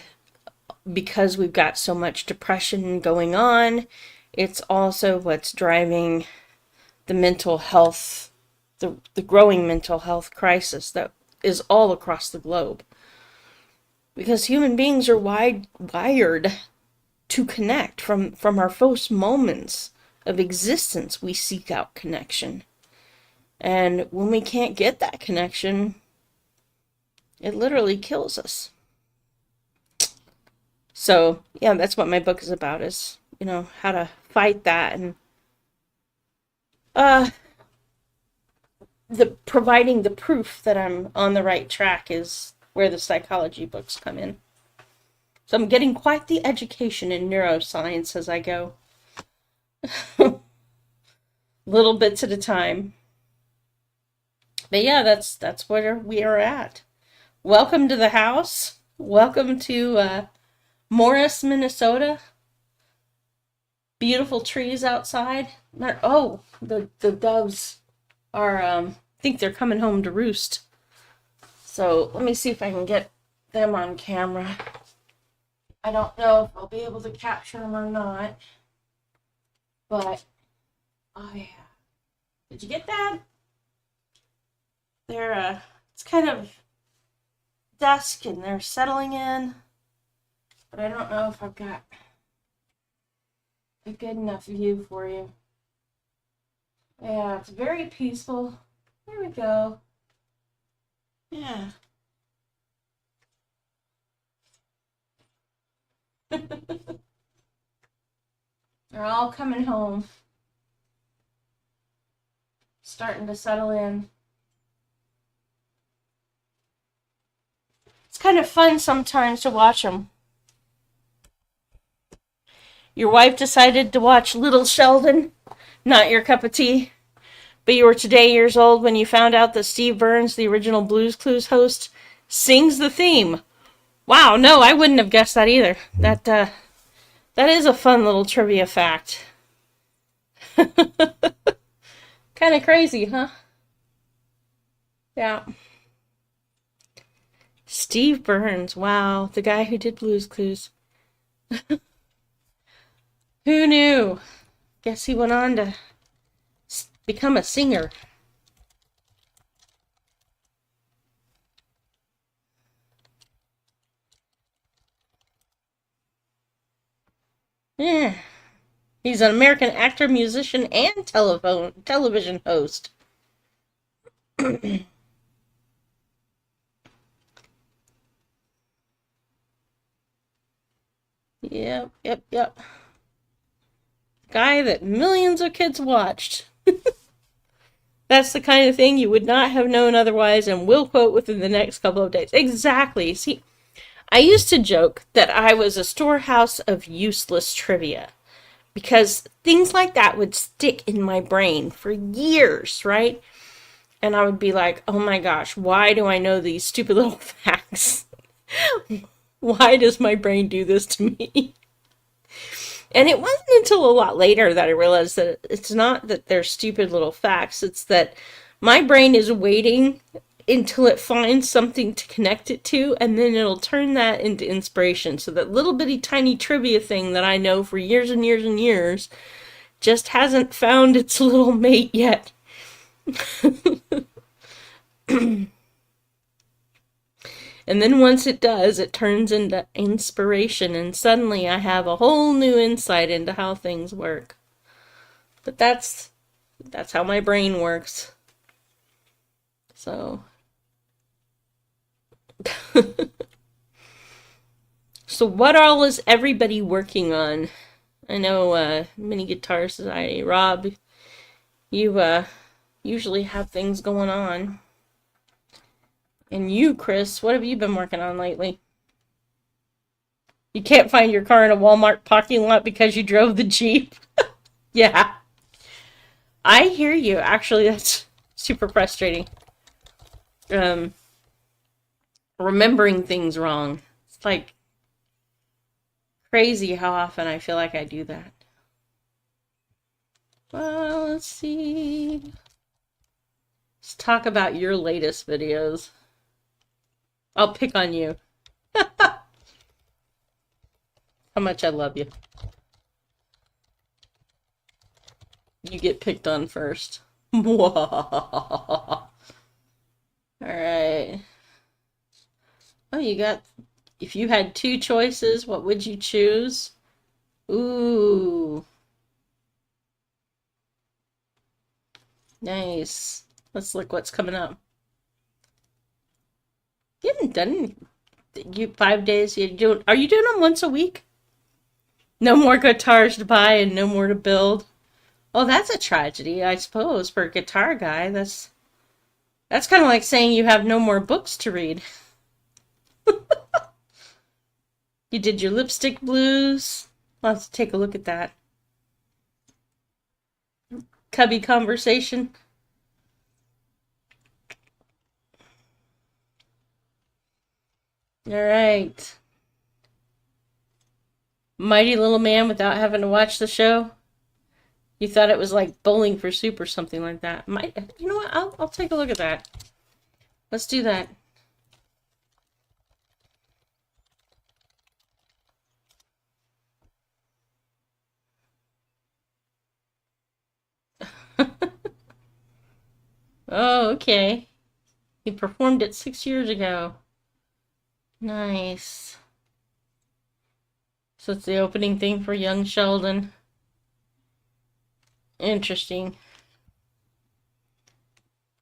because we've got so much depression going on, it's also what's driving the mental health, the growing mental health crisis that is all across the globe. Because human beings are wired to connect. From our first moments of existence, we seek out connection. And when we can't get that connection, it literally kills us. So, yeah, that's what my book is about, is, how to fight that. And providing the proof that I'm on the right track is where the psychology books come in. So I'm getting quite the education in neuroscience as I go. Little bits at a time. But yeah, that's where we are at. Welcome to the house. Welcome to Morris, Minnesota. Beautiful trees outside. Oh, the doves are, I think they're coming home to roost. So let me see if I can get them on camera. I don't know if I'll be able to capture them or not. But, oh yeah. Did you get that? They're, it's kind of dusk and they're settling in. But I don't know if I've got a good enough view for you. Yeah, it's very peaceful. There we go. Yeah. They're all coming home. Starting to settle in. It's kind of fun sometimes to watch them. Your wife decided to watch Little Sheldon, not your cup of tea, but you were today years old when you found out that Steve Burns, the original Blues Clues host, sings the theme. Wow, no, I wouldn't have guessed that either. That is a fun little trivia fact. Kind of crazy, huh? Yeah. Steve Burns, wow, the guy who did Blues Clues. Who knew? Guess he went on to become a singer. Yeah. He's an American actor, musician, and television host. Yep. Guy that millions of kids watched. That's the kind of thing you would not have known otherwise and will quote within the next couple of days. Exactly. See, I used to joke that I was a storehouse of useless trivia because things like that would stick in my brain for years, right? And I would be like, oh my gosh, why do I know these stupid little facts? Why does my brain do this to me? And it wasn't until a lot later that I realized that it's not that they're stupid little facts. It's that my brain is waiting until it finds something to connect it to, and then it'll turn that into inspiration. So that little bitty tiny trivia thing that I know for years and years and years just hasn't found its little mate yet. And then once it does, it turns into inspiration, and suddenly I have a whole new insight into how things work. But that's how my brain works. So so what all is everybody working on? I know Mini Guitar Society, Rob, you usually have things going on. And you, Chris, what have you been working on lately? You can't find your car in a Walmart parking lot because you drove the Jeep? Yeah. I hear you. Actually, that's super frustrating. Remembering things wrong. It's like crazy how often I feel like I do that. Well, let's see. Let's talk about your latest videos. I'll pick on you. How much I love you. You get picked on first. Alright. Oh, you got... If you had two choices, what would you choose? Ooh. Nice. Let's look what's coming up. You haven't done 5 days. Are you doing them once a week? No more guitars to buy and no more to build. Oh, that's a tragedy, I suppose, for a guitar guy. That's kind of like saying you have no more books to read. You did your lipstick blues. Let's take a look at that. Cubby conversation. All right. Mighty Little Man without having to watch the show. You thought it was like Bowling for Soup or something like that. You know what? I'll take a look at that. Let's do that. Oh, okay. He performed it 6 years ago. Nice. So it's the opening thing for Young Sheldon. Interesting.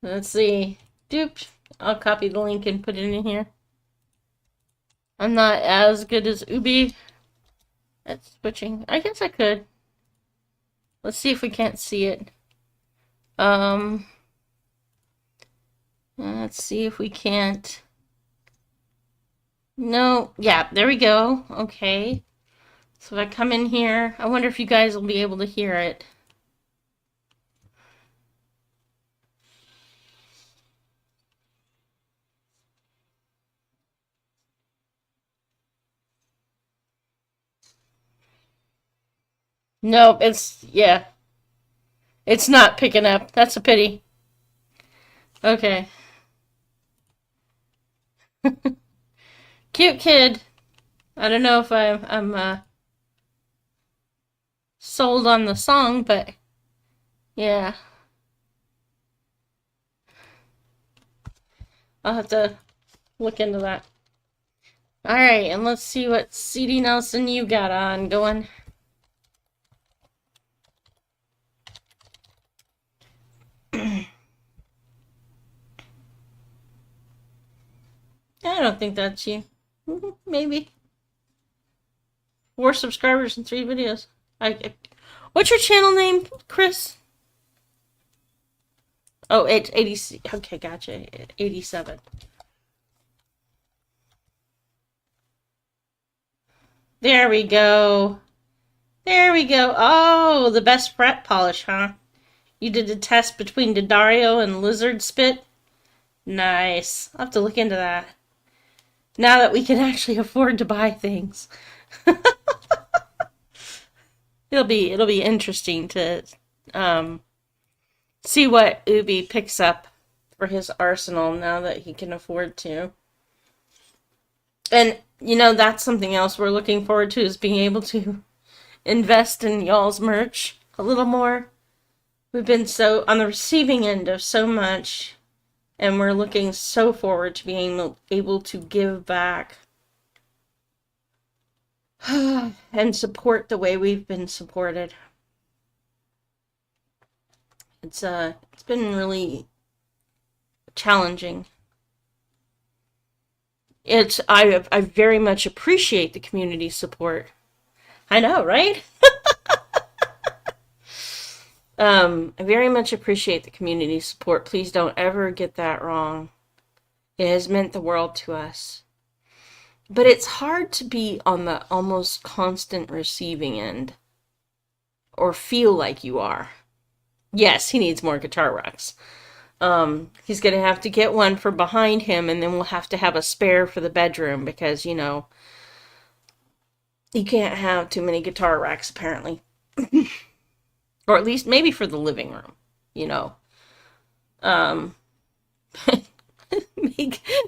Let's see. Doop. I'll copy the link and put it in here. I'm not as good as Ubi at switching. I guess I could. Let's see if we can't see it. Let's see if we can't. No. Yeah, there we go. Okay. So if I come in here, I wonder if you guys will be able to hear it. Nope, yeah. It's not picking up. That's a pity. Okay. Cute kid. I don't know if I'm sold on the song, but yeah. I'll have to look into that. Alright, and let's see what CD Nelson you got on going. I don't think that's you. Maybe. 4 subscribers and 3 videos. What's your channel name, Chris? Oh, it's 80. Okay, gotcha. 87. There we go. There we go. Oh, the best fret polish, huh? You did a test between Daddario and Lizard Spit? Nice. I'll have to look into that. Now that we can actually afford to buy things. It'll be interesting to see what Ubi picks up for his arsenal now that he can afford to. And, you know, that's something else we're looking forward to, is being able to invest in y'all's merch a little more. We've been so on the receiving end of so much, and we're looking so forward to being able to give back and support the way we've been supported. It's been really challenging. I very much appreciate the community support. I know, right? I very much appreciate the community support. Please don't ever get that wrong. It has meant the world to us. But it's hard to be on the almost constant receiving end, or feel like you are. Yes, he needs more guitar racks. He's going to have to get one for behind him, and then we'll have to have a spare for the bedroom because, you know, you can't have too many guitar racks, apparently. Or at least maybe for the living room, you know.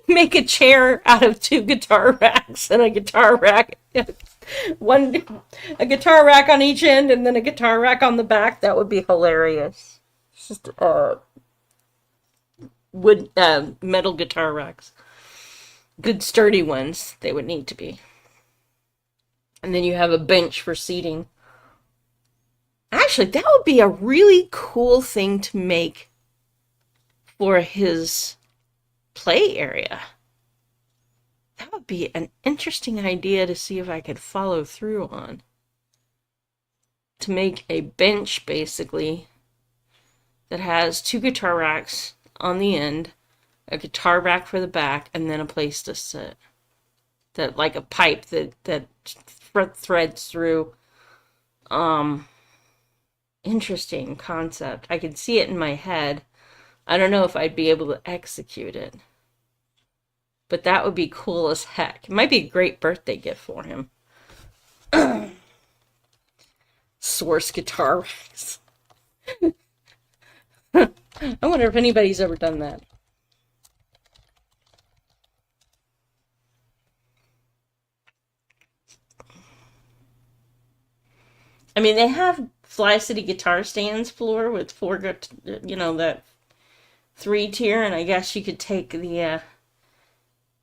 Make a chair out of 2 guitar racks and a guitar rack. A guitar rack on each end and then a guitar rack on the back. That would be hilarious. It's just wood metal guitar racks. Good sturdy ones they would need to be. And then you have a bench for seating. Actually, that would be a really cool thing to make for his play area. That would be an interesting idea to see if I could follow through on. To make a bench, basically, that has 2 guitar racks on the end, a guitar rack for the back, and then a place to sit. That, like a pipe that threads through. Interesting concept. I can see it in my head. I don't know if I'd be able to execute it. But that would be cool as heck. It might be a great birthday gift for him. Source guitar racks. I wonder if anybody's ever done that. I mean, they have Fly City guitar stands floor with 4, you know, that 3 tier, and I guess you could take the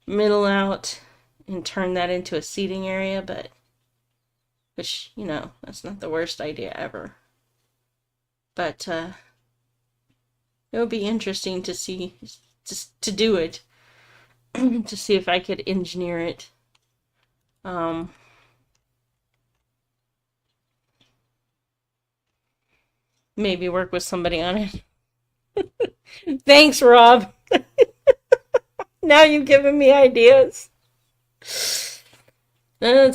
middle out and turn that into a seating area, but which, you know, that's not the worst idea ever. But it would be interesting to see, just to do it, to see if I could engineer it. Maybe work with somebody on it. Thanks, Rob. Now you've given me ideas. It's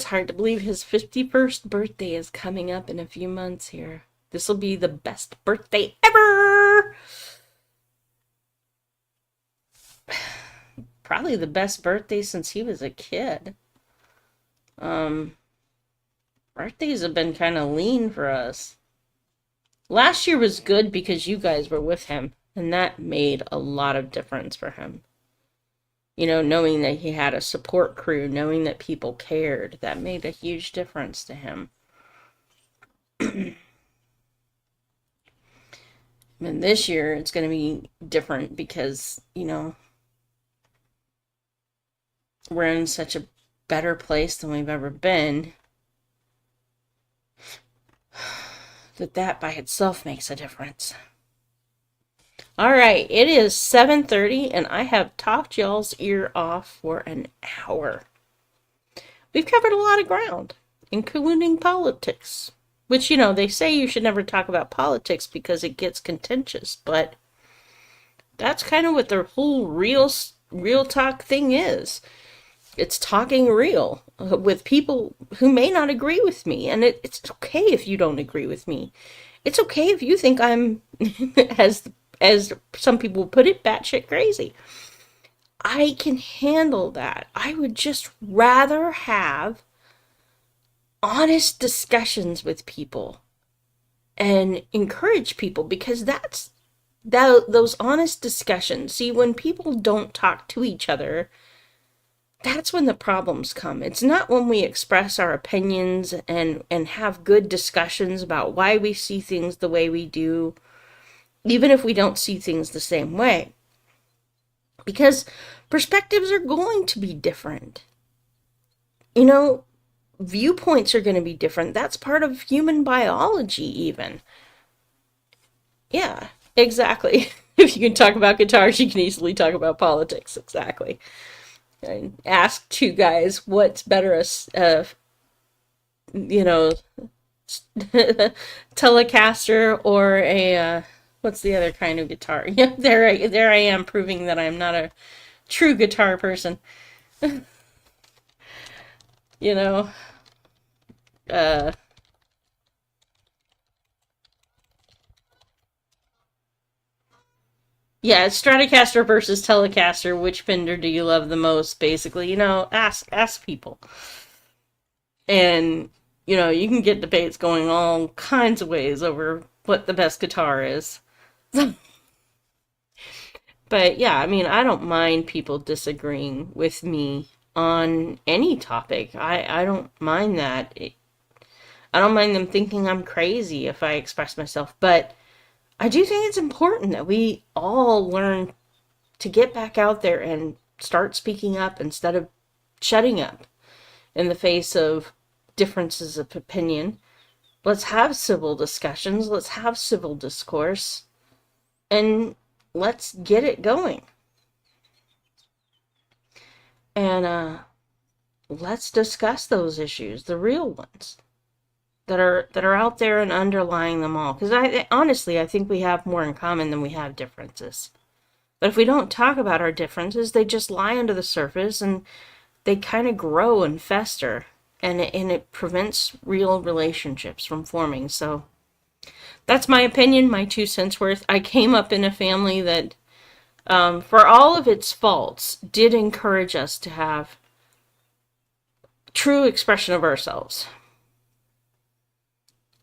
hard to believe his 51st birthday is coming up in a few months here. This will be the best birthday ever! Probably the best birthday since he was a kid. Birthdays have been kind of lean for us. Last year was good because you guys were with him, and that made a lot of difference for him. You know, knowing that he had a support crew, knowing that people cared, that made a huge difference to him. And this year, it's going to be different because, you know, we're in such a better place than we've ever been. That by itself makes a difference. All right, it is 7:30 and I have talked y'all's ear off for an hour. We've covered a lot of ground, including politics, which, you know, they say you should never talk about politics because it gets contentious, but that's kind of what the whole real talk thing is. It's talking real with people who may not agree with me. And it's okay if you don't agree with me. It's okay if you think I'm, as some people put it, batshit crazy. I can handle that. I would just rather have honest discussions with people and encourage people, because that's those honest discussions. See, when people don't talk to each other, that's when the problems come. It's not when we express our opinions and have good discussions about why we see things the way we do, even if we don't see things the same way. Because perspectives are going to be different. You know, viewpoints are going to be different. That's part of human biology, even. Yeah, exactly. If you can talk about guitars, you can easily talk about politics. Exactly. I ask two guys what's better, you know, Telecaster or what's the other kind of guitar? Yeah, there I am proving that I'm not a true guitar person. You know, uh, yeah, Stratocaster versus Telecaster. Which Fender do you love the most? Basically, ask people, and you can get debates going all kinds of ways over what the best guitar is. But yeah, I mean, I don't mind people disagreeing with me on any topic. I don't mind that. I don't mind them thinking I'm crazy if I express myself. But I do think it's important that we all learn to get back out there and start speaking up instead of shutting up in the face of differences of opinion. Let's have civil discussions. Let's have civil discourse. And let's get it going. And let's discuss those issues, the real ones that are out there and underlying them all. Because honestly, I think we have more in common than we have differences. But if we don't talk about our differences, they just lie under the surface and they kind of grow and fester, and it prevents real relationships from forming. So that's my opinion, my 2 cents worth. I came up in a family that, for all of its faults, did encourage us to have true expression of ourselves.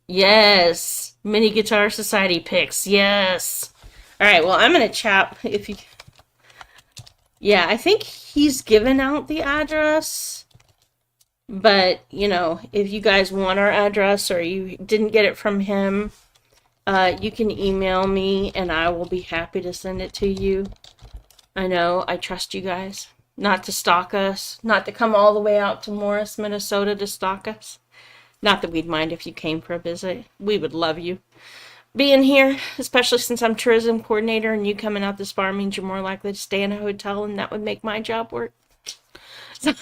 Yes, Mini Guitar Society picks. Yes. All right. Well, I'm gonna chat if you. Yeah, I think he's given out the address, but if you guys want our address or you didn't get it from him, you can email me and I will be happy to send it to you. I know, I trust you guys. Not to stalk us, not to come all the way out to Morris, Minnesota to stalk us. Not that we'd mind if you came for a visit. We would love you being here, especially since I'm tourism coordinator and you coming out this far means you're more likely to stay in a hotel and that would make my job work. So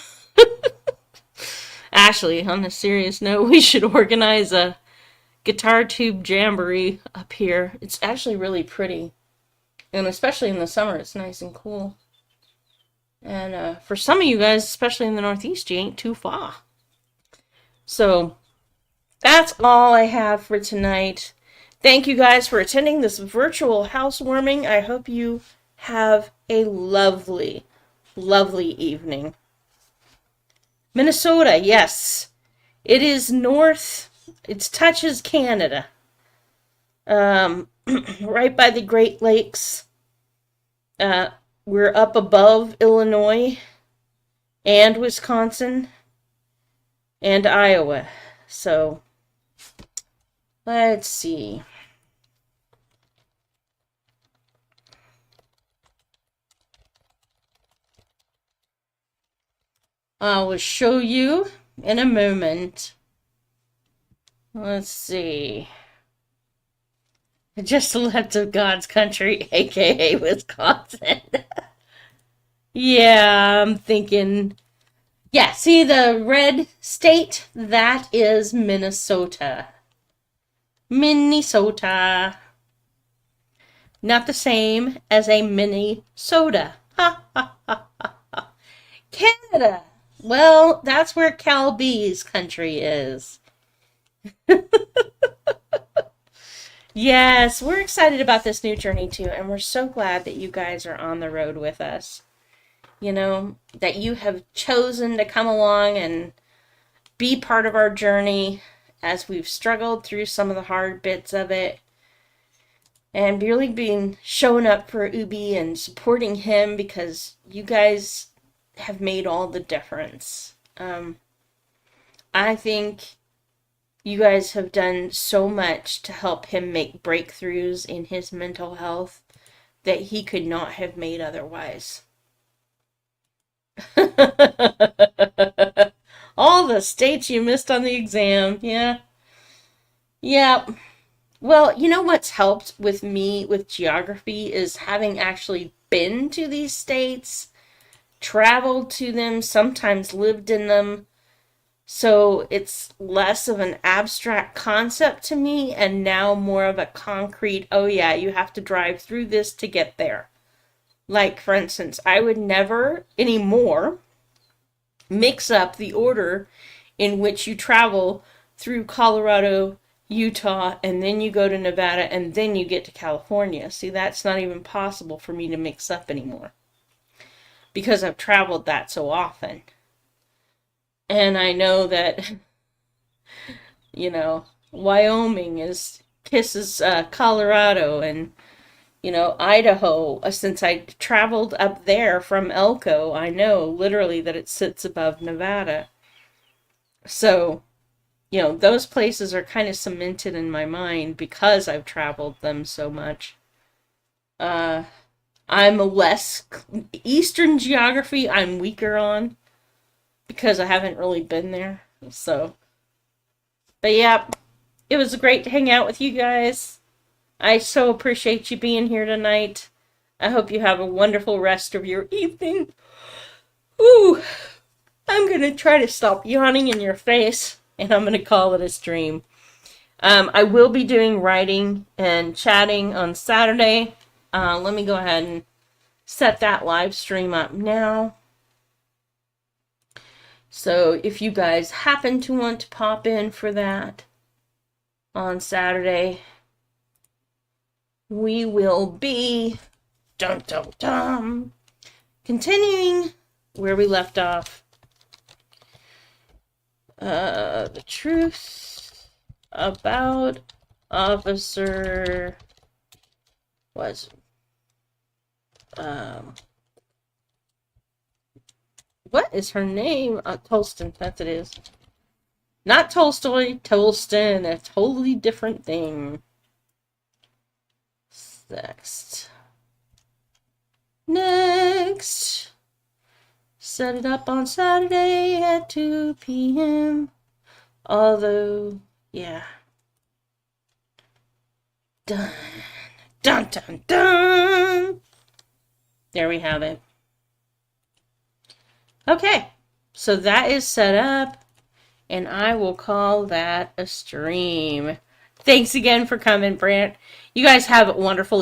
Ashley, on a serious note, we should organize a guitar tube jamboree up here. It's actually really pretty. And especially in the summer, it's nice and cool. And for some of you guys, especially in the Northeast, you ain't too far. So that's all I have for tonight. Thank you guys for attending this virtual housewarming. I hope you have a lovely, lovely evening. Minnesota, yes. It is north. It touches Canada. Right by the Great Lakes. We're up above Illinois and Wisconsin and Iowa. So, let's see. I will show you in a moment. Let's see. Just left of God's country, aka Wisconsin. Yeah, I'm thinking. Yeah, see the red state? That is Minnesota. Minnesota. Not the same as a mini soda. Ha ha ha ha ha. Canada. Well, that's where Cal B's country is. Yes, we're excited about this new journey too, and we're so glad that you guys are on the road with us. That you have chosen to come along and be part of our journey as we've struggled through some of the hard bits of it. and really being showing up for Ubi and supporting him, because you guys have made all the difference. I think you guys have done so much to help him make breakthroughs in his mental health that he could not have made otherwise. All the states you missed on the exam. Yeah. Yeah. Well, you know what's helped with me with geography is having actually been to these states, traveled to them, sometimes lived in them. So it's less of an abstract concept to me and now more of a concrete, oh yeah, you have to drive through this to get there. Like, for instance, I would never anymore mix up the order in which you travel through Colorado, Utah, and then you go to Nevada, and then you get to California. See, that's not even possible for me to mix up anymore because I've traveled that so often. And I know that, Wyoming kisses Colorado, and Idaho, since I traveled up there from Elko, I know literally that it sits above Nevada. So, those places are kind of cemented in my mind because I've traveled them so much. Uh, I'm less Eastern geography, I'm weaker on because I haven't really been there. So, but yeah, it was great to hang out with you guys. I so appreciate you being here tonight. I hope you have a wonderful rest of your evening. Ooh, I'm going to try to stop yawning in your face, and I'm going to call it a stream. I will be doing writing and chatting on Saturday. Let me go ahead and set that live stream up now. So if you guys happen to want to pop in for that on Saturday, we will be continuing where we left off. The truth about Officer was what is her name? Tolston, that's it is. Not Tolstoy, Tolston, a totally different thing. Next. Set it up on Saturday at 2 p.m. Although, yeah. Dun, dun, dun, dun. There we have it. Okay, so that is set up, and I will call that a stream. Thanks again for coming, Brant. You guys have a wonderful